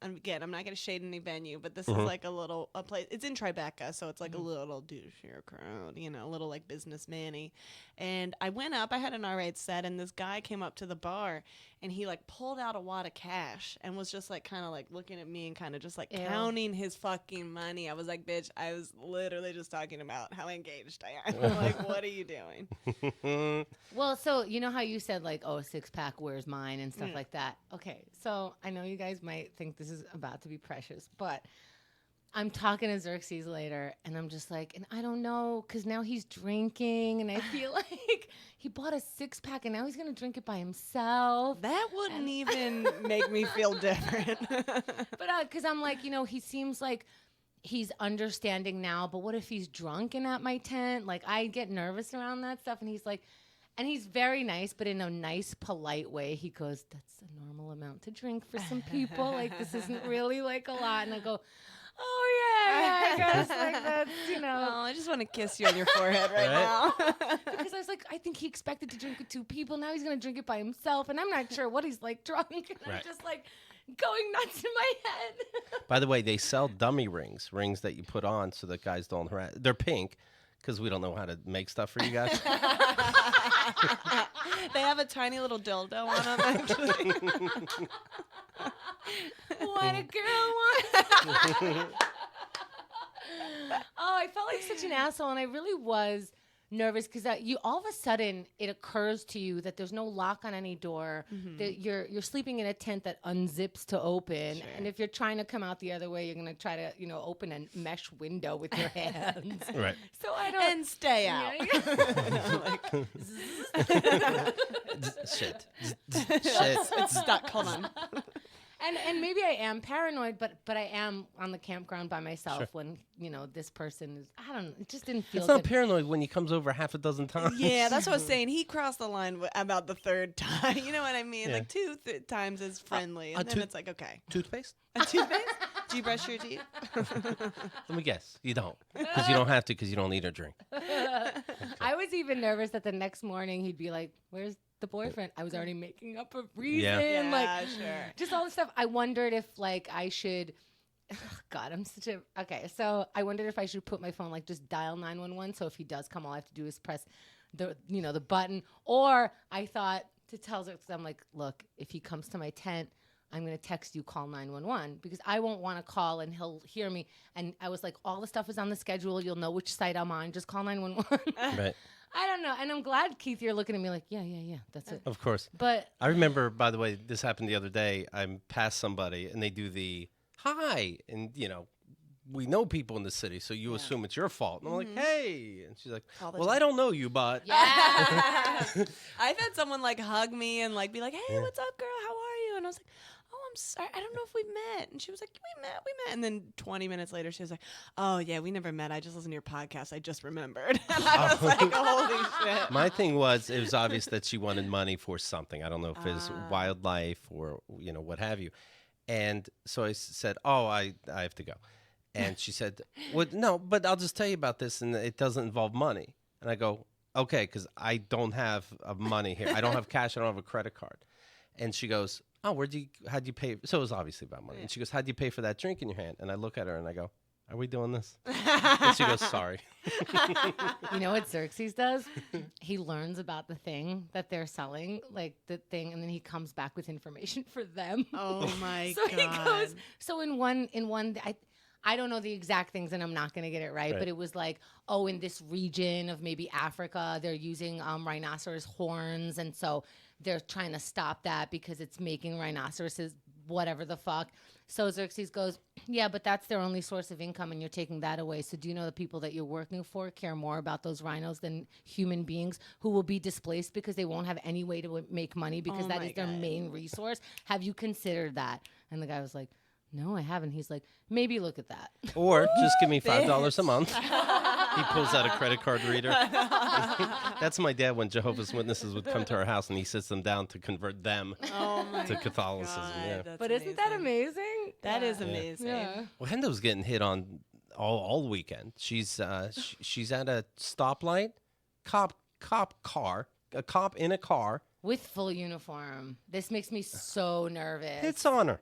Again, I'm not gonna shade any venue, but this is like a place. It's in Tribeca, so it's like a little douchier crowd, a little like businessman-y. And I went up. I had an R8 set, and this guy came up to the bar, and he like pulled out a wad of cash and was just like kind of like looking at me and kind of just like
Ew.
counting his fucking money. I was like, bitch, I was literally just talking about how engaged I am. Like, what are you doing?
Well, so you know how you said like, oh, 6-pack, where's mine and stuff like that. Okay, so I know you guys might think this is about to be precious, but I'm talking to Xerxes later, and I'm just like, and I don't know, because now he's drinking, and I feel like he bought a 6-pack, and now he's going to drink it by himself.
That wouldn't even make me feel different.
But because I'm like, he seems like he's understanding now, but what if he's drunk and at my tent? Like, I get nervous around that stuff, and he's like, and he's very nice, but in a nice, polite way. He goes, that's a normal amount to drink for some people. Like, this isn't really, like, a lot. And I go, oh, yeah, I guess, like, that's,
Oh, I just want to kiss you on your forehead right now.
Because I was like, I think he expected to drink with 2 people. Now he's going to drink it by himself, and I'm not sure what he's, like, drunk. And I'm just, like, going nuts in my head.
By the way, they sell dummy rings that you put on so that guys don't harass. They're pink because we don't know how to make stuff for you guys.
They have a tiny little dildo on them, actually.
What a girl wants. Oh, I felt like such an asshole, and I really was nervous because you all of a sudden it occurs to you that there's no lock on any door, that you're sleeping in a tent that unzips to open, and if you're trying to come out the other way, you're gonna try to open a mesh window with your hands.
Right.
So I don't
And stay out.
Shit.
It's stuck. Hold on.
And maybe I am paranoid, but I am on the campground by myself when this person is. I don't know. It just didn't feel.
It's not
good.
paranoid when he comes over half a dozen times.
Yeah, that's what I was saying. He crossed the line about the 3rd time. You know what I mean?
Yeah.
Like 2 times is friendly, and then it's like, okay.
Toothpaste?
A toothpaste? Do you brush your teeth?
Let me guess. You don't. Because you don't have to because you don't eat or drink.
I was even nervous that the next morning he'd be like, "Where's the boyfriend?" I was already making up a reason,
Sure.
just all this stuff. I wondered if I should. God, I'm such a okay. So I wondered if I should put my phone just dial 911. So if he does come, all I have to do is press the button. Or I thought to tell Xerxes, I'm like, look, if he comes to my tent, I'm going to text you, call 911, because I won't want to call and he'll hear me. And I was like, all the stuff is on the schedule. You'll know which site I'm on. Just call 911.
Right.
I don't know. And I'm glad, Keith, you're looking at me like, yeah, that's it.
Of course.
But
I remember, by the way, this happened the other day. I'm past somebody and they do the hi. And, we know people in the city, so you assume it's your fault. And I'm like, hey. And she's like, well, I don't know you, but.
yeah.
I've had someone hug me and be like, hey, what's up, girl? How are you? And I was like, oh, I'm sorry. I don't know if we met. And she was like, we met. And then 20 minutes later, she was like, oh, yeah, we never met. I just listened to your podcast. I just remembered. And I was like, holy shit.
My thing was, it was obvious that she wanted money for something. I don't know if it was wildlife or, what have you. And so I said, oh, I have to go. And she said, well, no, but I'll just tell you about this, and it doesn't involve money. And I go, okay, because I don't have money here. I don't have cash. I don't have a credit card. And she goes, oh, how'd you pay? So it was obviously about money. And she goes, how'd you pay for that drink in your hand? And I look at her and I go, are we doing this? And she goes, sorry.
You know what Xerxes does? He learns about the thing that they're selling, the thing, and then he comes back with information for them.
Oh, my
So
God.
he goes, so in one, I don't know the exact things, and I'm not going to get it right, but it was in this region of maybe Africa, they're using rhinoceros horns, and so they're trying to stop that because it's making rhinoceroses whatever the fuck. So Xerxes goes, yeah, but that's their only source of income, and you're taking that away. So do you know the people that you're working for care more about those rhinos than human beings who will be displaced because they won't have any way to make money because that is their main resource? Have you considered that? And the guy was like, no, I haven't. He's like, maybe look at that.
Or just give me $5 a month. He pulls out a credit card reader. That's my dad when Jehovah's Witnesses would come to our house and he sits them down to convert them to Catholicism.
God,
Yeah.
But isn't that amazing?
That is amazing.
Yeah.
Well, Hendo's getting hit on all weekend. She's she's at a stoplight, a cop in a car
With full uniform. This makes me so nervous.
hits on her.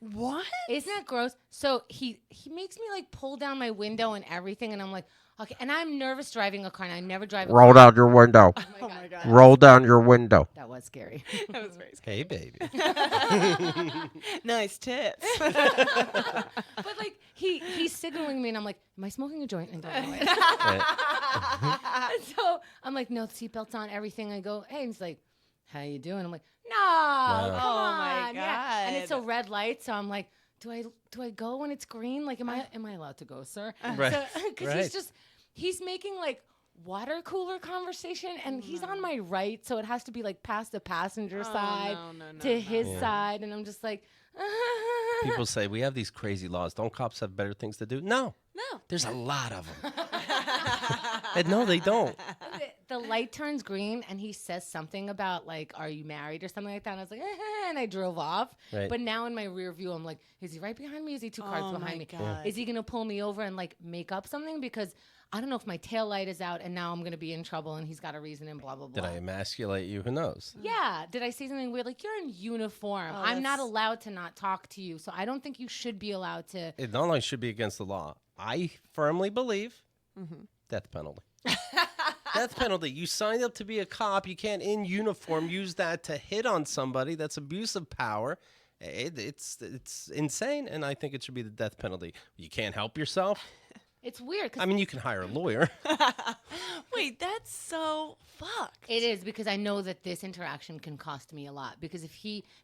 What?
Isn't that gross? So he makes me pull down my window and everything, and I'm like, okay. And I'm nervous driving a car, and I never drive a car.
Roll down your window.
Oh, my God.
Roll down your window.
That was scary.
That was very scary.
Hey, baby.
Nice tits.
But he's signaling me, and I'm like, am I smoking a joint? And don't know it. So I'm like, no, the seatbelt's on, everything. I go, hey, and he's like, how you doing? I'm like, no, come
Oh, my
on. Yeah. And it's a
God.
red light, so I'm like, do I go when it's green? Like, am I allowed to go, sir?
Right.
Because he's making like water cooler conversation, and he's on my right, so it has to be like past the passenger side to his side, and I'm just like.
People say we have these crazy laws. Don't cops have better things to do? No. There's a lot of them. And no, they don't.
The light turns green, and he says something about, like, are you married or something like that. And I was like, and I drove off.
Right.
But now in my rear view, I'm like, is he right behind me? Is he two cars behind me?
God.
Is he going to pull me over and, like, make up something? Because I don't know if my tail light is out, and now I'm going to be in trouble, and he's got a reason, and blah, blah, blah.
Did I emasculate you? Who knows?
Yeah. Did I say something weird? Like, you're in uniform. I'm not allowed to not talk to you. So I don't think you should be allowed to.
It not only should be against the law. I firmly believe death penalty. Death penalty. You signed up to be a cop. You can't, in uniform, use that to hit on somebody. That's abuse of power. It's insane, and I think it should be the death penalty. You can't help yourself.
It's weird.
I mean, you can hire a lawyer.
Wait, that's so fucked.
It is, because I know that this interaction can cost me a lot, because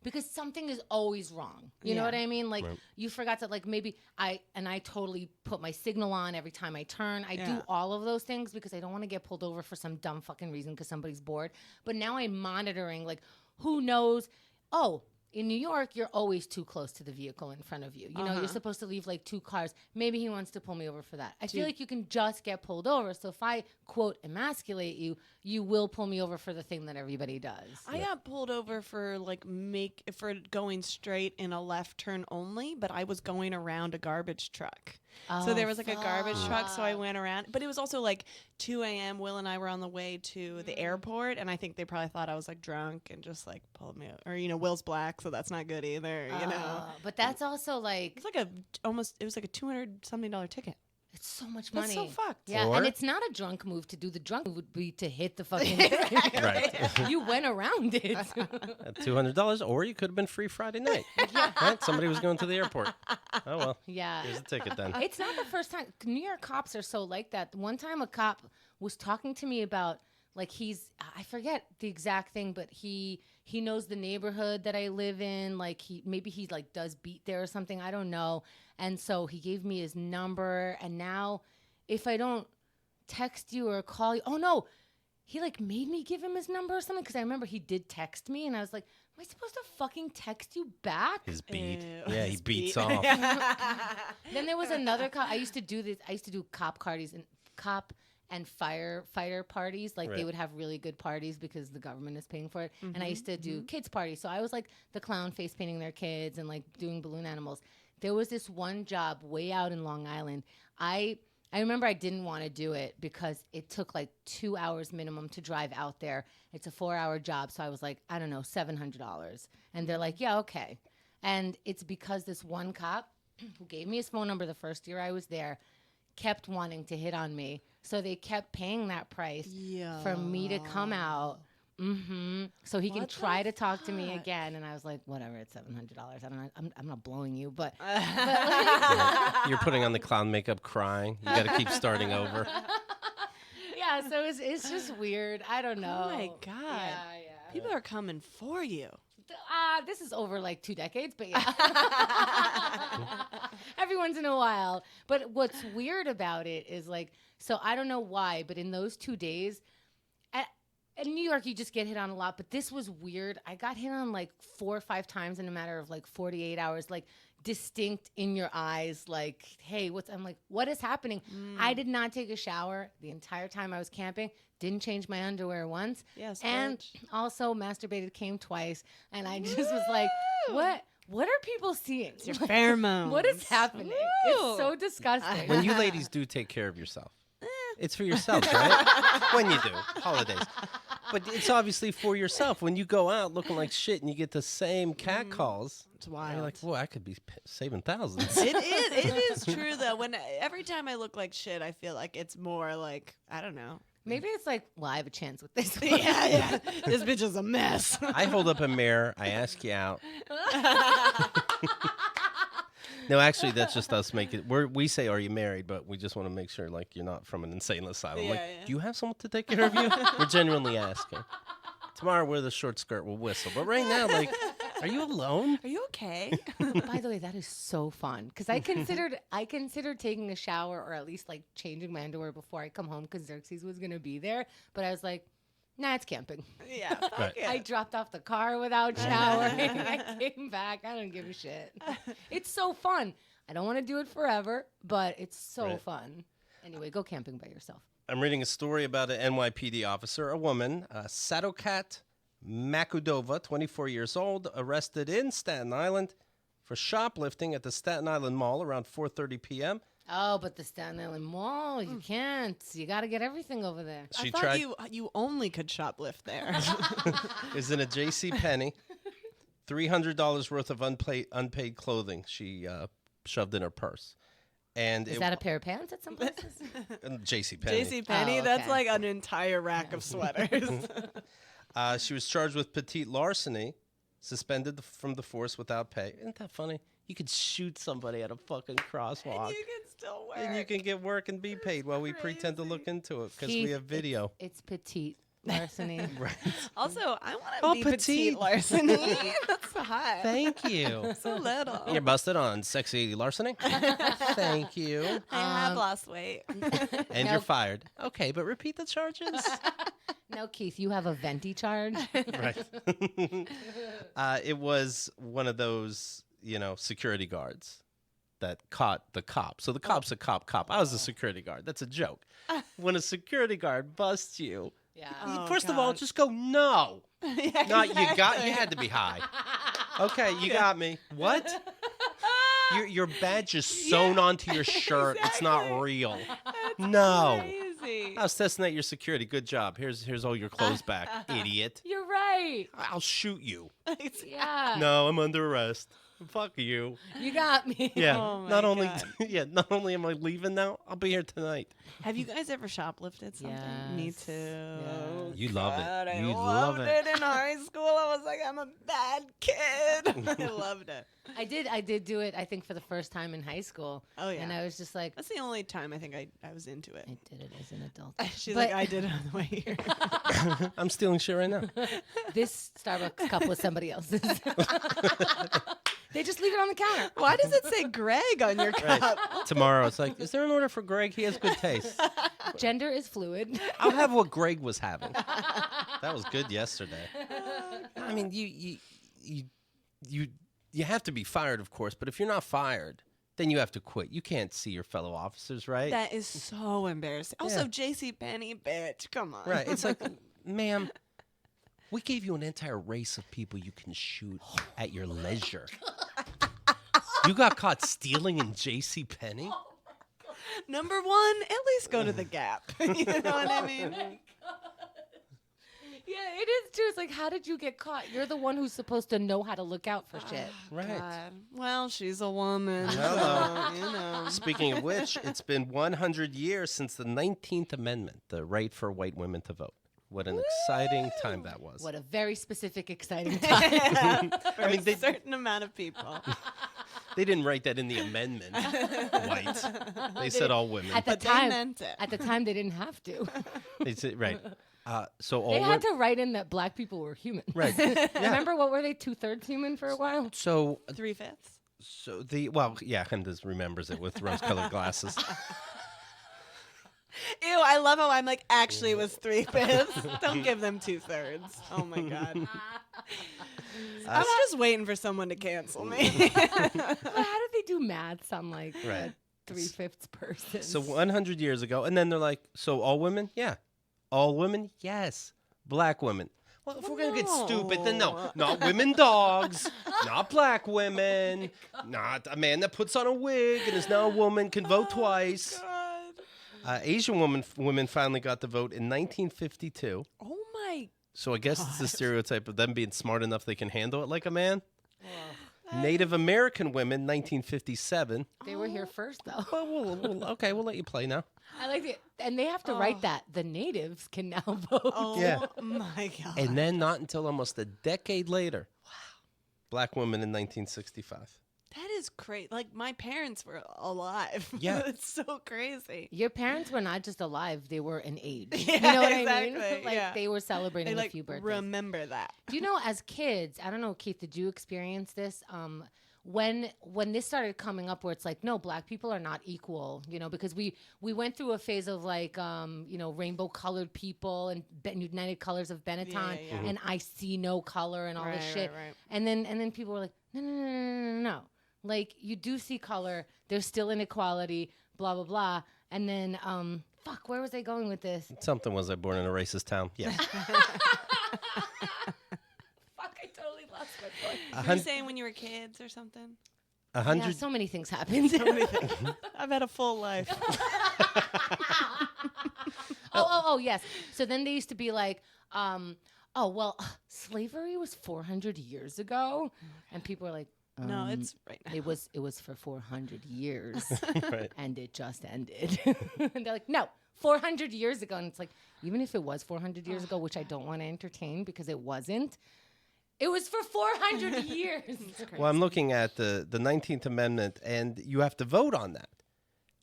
because something is always wrong. You know what I mean? Like, you forgot to, like, maybe I totally put my signal on every time I turn. I do all of those things because I don't want to get pulled over for some dumb fucking reason because somebody's bored. But now I'm monitoring, like, who knows? Oh, in New York, you're always too close to the vehicle in front of you. You know, you're supposed to leave like 2 cars. Maybe he wants to pull me over for that. I feel like you can just get pulled over. So if I, quote, emasculate you, you will pull me over for the thing that everybody does.
I got pulled over for for going straight in a left turn only, but I was going around a garbage truck. So there was like a garbage truck, so I went around. But it was also like 2 a.m. Will and I were on the way to the airport, and I think they probably thought I was like drunk and just like pulled me over. Or, you know, Will's black, so that's not good either, you know.
But that's also like...
It's like it was like a $200-something ticket.
It's so much money.
That's so fucked.
Yeah,
Or-
and it's not a drunk move to do. The drunk move would be to hit the fucking...
Right.
You went around it.
At $200, or you could have been free Friday night. Right? Somebody was going to the airport. Oh, well.
Yeah.
Here's a ticket then.
It's not the first time. New York cops are so like that. One time a cop was talking to me about, like, I forget the exact thing, but he knows the neighborhood that I live in. Like, maybe he like does beat there or something. I don't know. And so he gave me his number. And now if I don't text you or call you, oh no, he like made me give him his number or something. Cause I remember he did text me and I was like, am I supposed to fucking text you back?
His beat.
Ew.
Yeah, he
His
beats
beat.
off.
Then there was another cop. I used to do cop parties and firefighter parties. Like, they would have really good parties because the government is paying for it. And I used to do kids parties. So I was like the clown face painting their kids and like doing balloon animals. There was this one job way out in Long Island. I remember I didn't want to do it because it took like 2 hours minimum to drive out there. It's a 4-hour job. So I was like, I don't know, $700. And they're like, yeah, okay. And it's because this one cop who gave me his phone number the first year I was there kept wanting to hit on me. So they kept paying that price for me to come out. So he can try to talk to me again. And I was like, whatever, it's $700. I don't know. I'm not blowing you, but
You're putting on the clown makeup crying. You got to keep starting over.
yeah, so it's just weird. I don't know.
Oh my God.
Yeah.
People are coming for you.
This is over like 2 decades, but yeah. Every once in a while. But what's weird about it is like, so I don't know why, but in those 2 days, in New York, you just get hit on a lot. But this was weird. I got hit on like 4 or 5 times in a matter of like 48 hours, like distinct in your eyes, like, hey, I'm like, what is happening? I did not take a shower the entire time I was camping. Didn't change my underwear once.
Yes,
and also masturbated, came twice. And I just was like, what are people seeing?
It's your pheromones.
What is happening?
Woo!
It's so disgusting.
When you ladies do take care of yourself, it's for yourself, right? When you do, holidays. But it's obviously for yourself. When you go out looking like shit and you get the same cat calls,
It's wild.
you're like, boy, I could be saving thousands.
It is true though. Every time I look like shit, I feel like it's more like, I don't know.
Maybe it's like, well, I have a chance with this.
Yeah. This bitch is a mess.
I hold up a mirror. I ask you out. No, actually, that's just us making. We say, "Are you married?" But we just want to make sure, like, you're not from an insane asylum.
Yeah,
like,
yeah.
do you have someone to take care of you? We're genuinely asking. Tomorrow, wear the short skirt. We'll whistle. But right now, like, Are you alone?
Are you okay?
By the way, that is so fun because I considered taking a shower or at least like changing my underwear before I come home because Xerxes was gonna be there. But I was like, nah, it's camping.
Yeah, fuck
Right.
it.
I dropped off the car without showering. I came back. I don't give a shit. It's so fun. I don't want to do it forever, but it's so
Right.
fun. Anyway, go camping by yourself.
I'm reading a story about an NYPD officer, a woman, Sadokat Makudova, 24 years old, arrested in Staten Island for shoplifting at the Staten Island Mall around 4:30 p.m.
Oh, but the Staten Island Mall, you can't. You got to get everything over there.
She
I thought
tried
you only could shoplift there.
is in a JCPenny. $300 worth of unpaid clothing she shoved in her purse. And
Is that a pair of pants at some places?
JCPenny.
JCPenny,
Oh,
that's
okay.
like an entire rack of sweaters.
She was charged with petite larceny, suspended from the force without pay. Isn't that funny? You could shoot somebody at a fucking crosswalk.
You can still work.
And you can get work and be paid while we pretend to look into it because we
Keith,
have video.
It's petite larceny.
Right.
Also, I want to
Oh,
be
petite.
petite larceny. That's hot.
Thank you.
So little.
You're busted on sexy larceny. Thank you.
I have lost weight.
And
No.
you're fired. Okay, but repeat the charges.
No, Keith, you have a venti charge.
Right. It was one of those, security guards that caught the cop. So the cop's a cop. I was a security guard. That's a joke. When a security guard busts you,
Yeah.
Oh,
first of all,
God.
just go, no.
Yeah,
Not you
exactly.
had to be high. Okay, you got me. What? Your badge is sewn onto your shirt. It's not
exactly.
real. No.
Crazy.
I was testing out your security. Good job. Here's all your clothes back, idiot.
You're right.
I'll shoot you.
Yeah.
No, I'm under arrest. Fuck you.
You got me.
Yeah.
Oh my
not only
God.
not only am I leaving now, I'll be here tonight.
Have you guys ever shoplifted something? Me
Yes.
too.
Yes.
You love it.
God, I
You
loved
love it.
in high school. I was like, I'm a bad kid. I loved it.
I did do it, I think, for the first time in high school.
Oh, yeah.
And I was just like,
That's the only time I think I was into it.
I did it as an adult.
She's
But-
like, I did it on the way here.
I'm stealing shit right now.
This Starbucks cup was somebody else's. They just leave it on the counter.
Why does it say Greg on your cup?
Tomorrow it's like, is there an order for Greg? He has good taste.
Gender is fluid.
I'll have what Greg was having. That was good yesterday. I mean, you have to be fired, of course, but if you're not fired, then you have to quit. You can't see your fellow officers, right?
That is so embarrassing. Also, JCPenny, bitch. Come on.
Right. It's like, ma'am, we gave you an entire race of people you can shoot at your leisure. You got caught stealing in JCPenny?
Number one, at least go to the Gap. You know what I mean?
Yeah, it is true. It's like, how did you get caught? You're the one who's supposed to know how to look out for shit.
Right.
God. Well, she's a woman.
Hello.
So, you know.
Speaking of which, it's been 100 years since the 19th Amendment, the right for white women to vote. What an exciting time that was.
What a very specific, exciting time.
For
I mean,
a certain amount of people.
They didn't write that in the amendment, white. They said all women.
At the
But they
time,
meant it.
At the time, they didn't have to.
They said, right. So all
They had
women.
to write in that black people were human.
Right.
Remember, what were they? 2/3 human for a while.
So
3/5.
Candace remembers it with rose-colored glasses.
Ew, I love how I'm like, actually, it was 3/5. Don't give them 2/3. Oh my God. I'm just waiting for someone to cancel me.
Well, how did they do maths on like
Right.
a 3/5 person?
So 100 years ago, and then they're like, so all women? Yeah. All women? Yes. Black women. Well, if we're going to get stupid, then no. Not women dogs, not black women, not a man that puts on a wig and is now a woman, can vote twice.
God.
Asian women finally got the vote in 1952.
Oh my.
So I guess it's the stereotype of them being smart enough they can handle it like a man. Native American women, 1957.
They were here first, though.
Well, we'll let you play now.
I like it, and they have to write that the natives can now vote.
Oh
Yeah.
my God.
And then not until almost a decade later, black women in 1965.
That is crazy. Like, my parents were alive.
Yeah.
It's so crazy.
Your parents were not just alive; they were in age.
Yeah,
you know what I
exactly,
mean? Like
yeah.
they were celebrating
They,
a
like,
few birthdays.
remember that.
Do you know, as kids, I don't know, Keith, did you experience this? When this started coming up, where it's like, no, black people are not equal, you know, because we went through a phase of like, you know, rainbow colored people and United Colors of Benetton,
yeah.
Mm-hmm.
and I see no color and all this shit,
Right.
and then people were like, no, like you do see color, there's still inequality, blah blah blah, and then fuck, where was I going with this?
Something was I born in a racist town? Yeah.
Fuck, I totally lost my point.
You were saying when you were kids or something?
100.
Yeah, so many things happened.
I've had a full life.
Oh, yes. So then they used to be like, oh, well, slavery was 400 years ago. And people were like,
No, it's right now.
it was for 400 years
Right.
and it just ended. And they're like, no, 400 years ago. And it's like, even if it was 400 years ago, which I don't want to entertain because it wasn't, it was for 400 years.
Well, I'm looking at the 19th Amendment, and you have to vote on that.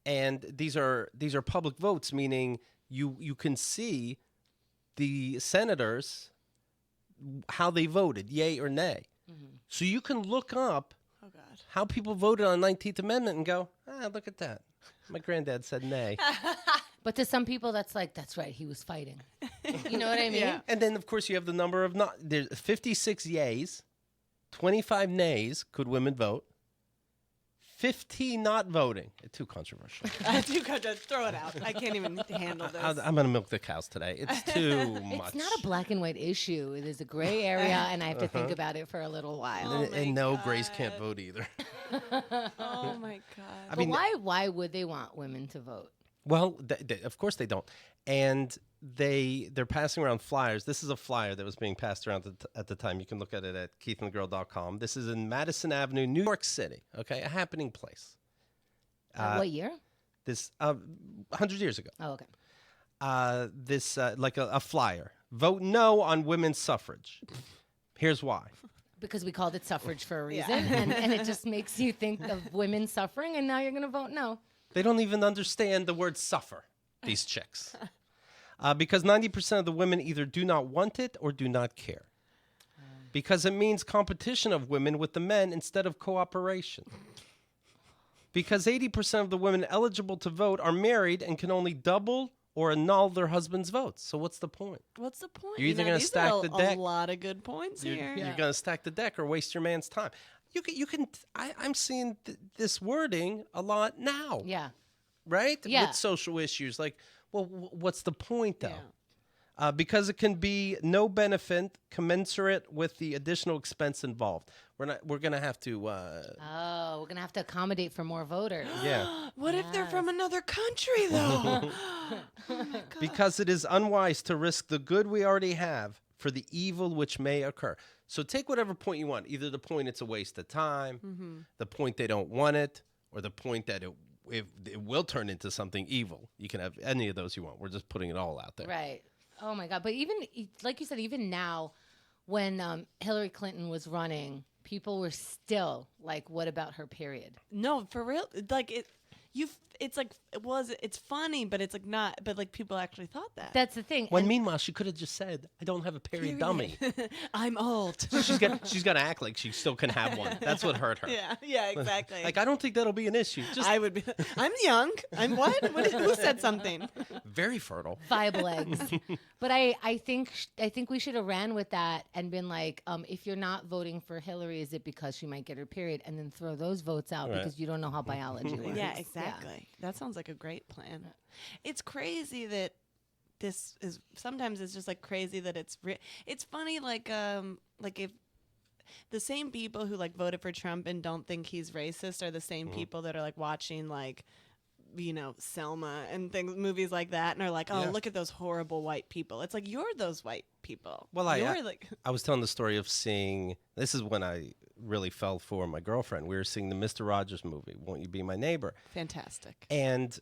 And these are public votes, meaning you can see the senators how they voted, yay or nay. So you can look up
Oh, God.
how people voted on the 19th Amendment and go, look at that. My granddad said nay.
But to some people, that's like, that's right, he was fighting. You know what I mean?
Yeah.
And then, of course, you have the number of not. There's 56 yays, 25 nays. Could women vote? 15 not voting. Too controversial.
I do got to throw it out. I can't even handle this.
I'm going to milk the cows today. It's too much.
It's not a black and white issue. It is a gray area, and I have to think about it for a little while.
Oh
And,
my
and no, Grace can't
God.
vote either.
Oh, my God.
I
But
mean,
why would they want women to vote?
well, of course they don't. And they're passing around flyers. This is a flyer that was being passed around at the time. You can look at it at keithandthegirl.com. This is in Madison Avenue, New York City. Okay, a happening place.
What year?
This 100 years ago.
Oh, okay.
Like a flyer. Vote no on women's suffrage. Here's why.
Because we called it suffrage for a reason,
Yeah.
and it just makes you think of women suffering, and now you're going to vote no.
They don't even understand the word suffer, these chicks. Because 90% of the women either do not want it or do not care. Because it means competition of women with the men instead of cooperation. Because 80% of the women eligible to vote are married and can only double or annul their husband's votes. So what's the point?
What's the point?
You're either gonna
these
stack
are
the deck-
A lot of good points here.
You're going to stack the deck or waste your man's time. I'm seeing this wording a lot now.
Yeah.
Right?
Yeah.
With social issues. Like, well, what's the point, though?
Yeah.
Because it can be no benefit commensurate with the additional expense involved. We're going to have to,
Oh, we're going to have to accommodate for more voters.
yeah.
What if they're from another country, though?
Because it is unwise to risk the good we already have for the evil which may occur. So take whatever point you want. Either the point it's a waste of time, the point they don't want it, or the point that it will turn into something evil. You can have any of those you want. We're just putting it all out there.
Right. Oh, my God. But even, like you said, even now, when Hillary Clinton was running, people were still like, what about her period?
No, for real. Like it. It's like it's funny, but it's like not. But like people actually thought that.
That's the thing.
When
And-
meanwhile, she could have just said, I don't have a period dummy.
I'm old.
she's gonna act like she still can have one. That's what hurt her.
yeah, exactly.
Like, I don't think that'll be an issue. Just
I would be. I'm young. I'm what? Who said something?
very fertile.
viable eggs. But I think we should have ran with that and been like, if you're not voting for Hillary, is it because she might get her period? And then throw those votes out
Right.
because you don't know how biology works.
Yeah, exactly. That sounds like a great plan. It's crazy that this is. Sometimes it's just like crazy that it's. It's funny, like if the same people who like voted for Trump and don't think he's racist are the same people that are like watching like, you know, Selma and movies like that, and are like, oh,
Yeah.
look at those horrible white people. It's like, you're those white people.
Well,
you're like,
I was telling the story of seeing. This is when I really fell for my girlfriend. We were seeing the Mr. Rogers movie, Won't You Be My Neighbor?
fantastic.
And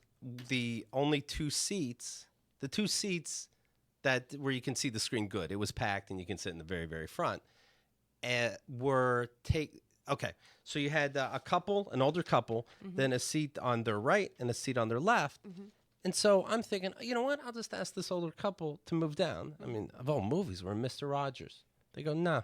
the only two seats that where you can see the screen good, it was packed and you can sit in the very, very front, were Okay, so you had a couple, an older couple, then a seat on their right and a seat on their left. And so I'm thinking, you know what? I'll just ask this older couple to move down. I mean, of all movies, we're in Mr. Rogers. They go, nah.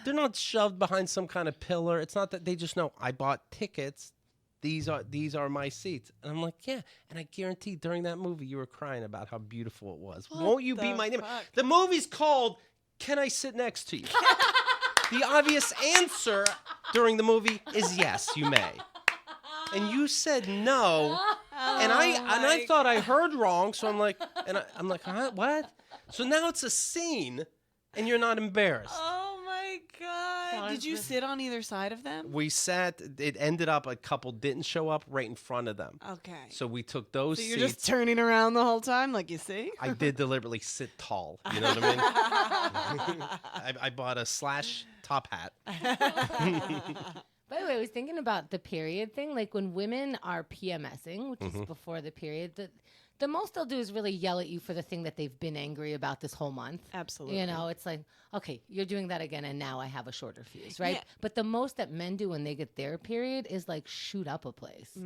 They're not shoved behind some kind of pillar. It's not that they just know, I bought tickets. These are my seats. And I'm like, yeah. And I guarantee during that movie, you were crying about how beautiful it was. Won't you be my neighbor? The movie's called Can I Sit Next to You? The obvious answer during the movie is yes, you may. And you said no. And I thought I heard wrong. So I'm like, I'm like, huh? What? So now it's a scene and you're not embarrassed.
Oh my God. Did you sit on either side of them?
We sat, it ended up a couple didn't show up right in front of them.
Okay.
So we took those
So
seats.
you're just turning around the whole time, like you see?
I did deliberately sit tall. You know what I mean? I bought a slash top hat.
By the way, I was thinking about the period thing. Like when women are PMSing, which is before the period, the most they'll do is really yell at you for the thing that they've been angry about this whole month.
Absolutely.
You know, it's like, okay, you're doing that again, and now I have a shorter fuse, right?
Yeah.
But the most that men do when they get their period is like shoot up a place.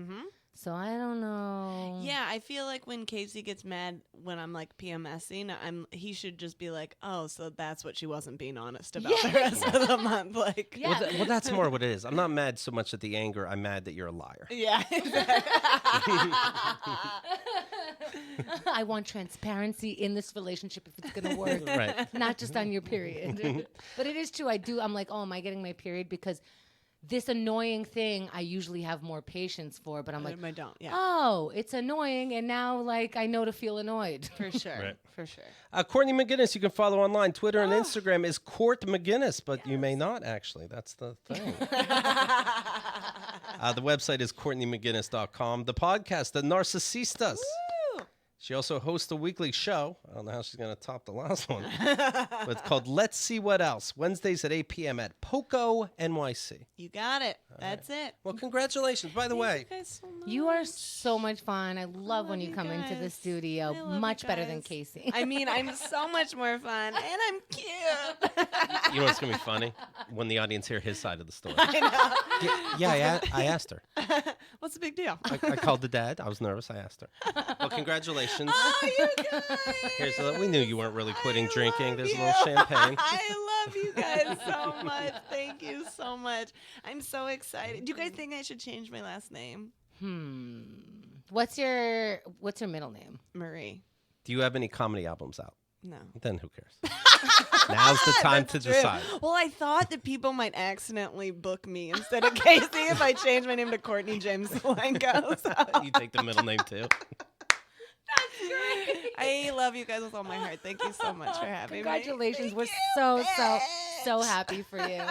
So I don't know.
Yeah, I feel like when Casey gets mad when I'm like PMSing, he should just be like, oh, so that's what she wasn't being honest about the rest of the month. Like,
Yeah.
Well, that's more what it is. I'm not mad so much at the anger. I'm mad that you're a liar.
Yeah.
I want transparency in this relationship if it's going to work.
Right.
Not just on your period. But it is true. I'm like, oh, am I getting my period? Because this annoying thing I usually have more patience for, but I'm like,
I don't. Yeah,
oh, it's annoying, and now like I know to feel annoyed.
for sure.
Right.
For sure.
Courtney Maginnis, you can follow online. Twitter and Instagram is Court Maginnis, but you may not actually. That's the thing. The website is CourtneyMaginnis.com. The podcast, The Narcissistas. She also hosts a weekly show. I don't know how she's going to top the last one. But it's called Let's See What Else, Wednesdays at 8 p.m. at Poco, NYC.
You got it. That's it.
Well, congratulations. By the way,
You guys so much.
You are so much fun. I love when
love
you
you
come into the
guys.
studio.
I love
Much
you
better than
guys.
Casey.
I mean, I'm so much more fun, and I'm cute.
you know what's going to be funny? When the audience hear his side of the story.
I know.
Yeah, I asked her.
What's the big deal?
I called the dad. I was nervous. I asked her. Well, congratulations.
Oh, you guys.
We knew you weren't really quitting drinking.
love
There's a
you.
little champagne.
I love you guys so much. Thank you so much. I'm so excited. Do you guys think I should change my last name?
What's your middle name?
Marie.
Do you have any comedy albums out?
No.
Then who cares? Now's the time to
True.
decide.
Well, I thought that people might accidentally book me instead of Casey if I changed my name to Courtney James Salengo. So.
You take the middle name too.
I love you guys with all my heart. Thank you so much for having me.
Congratulations.
Thank
We're
you.
so happy for you.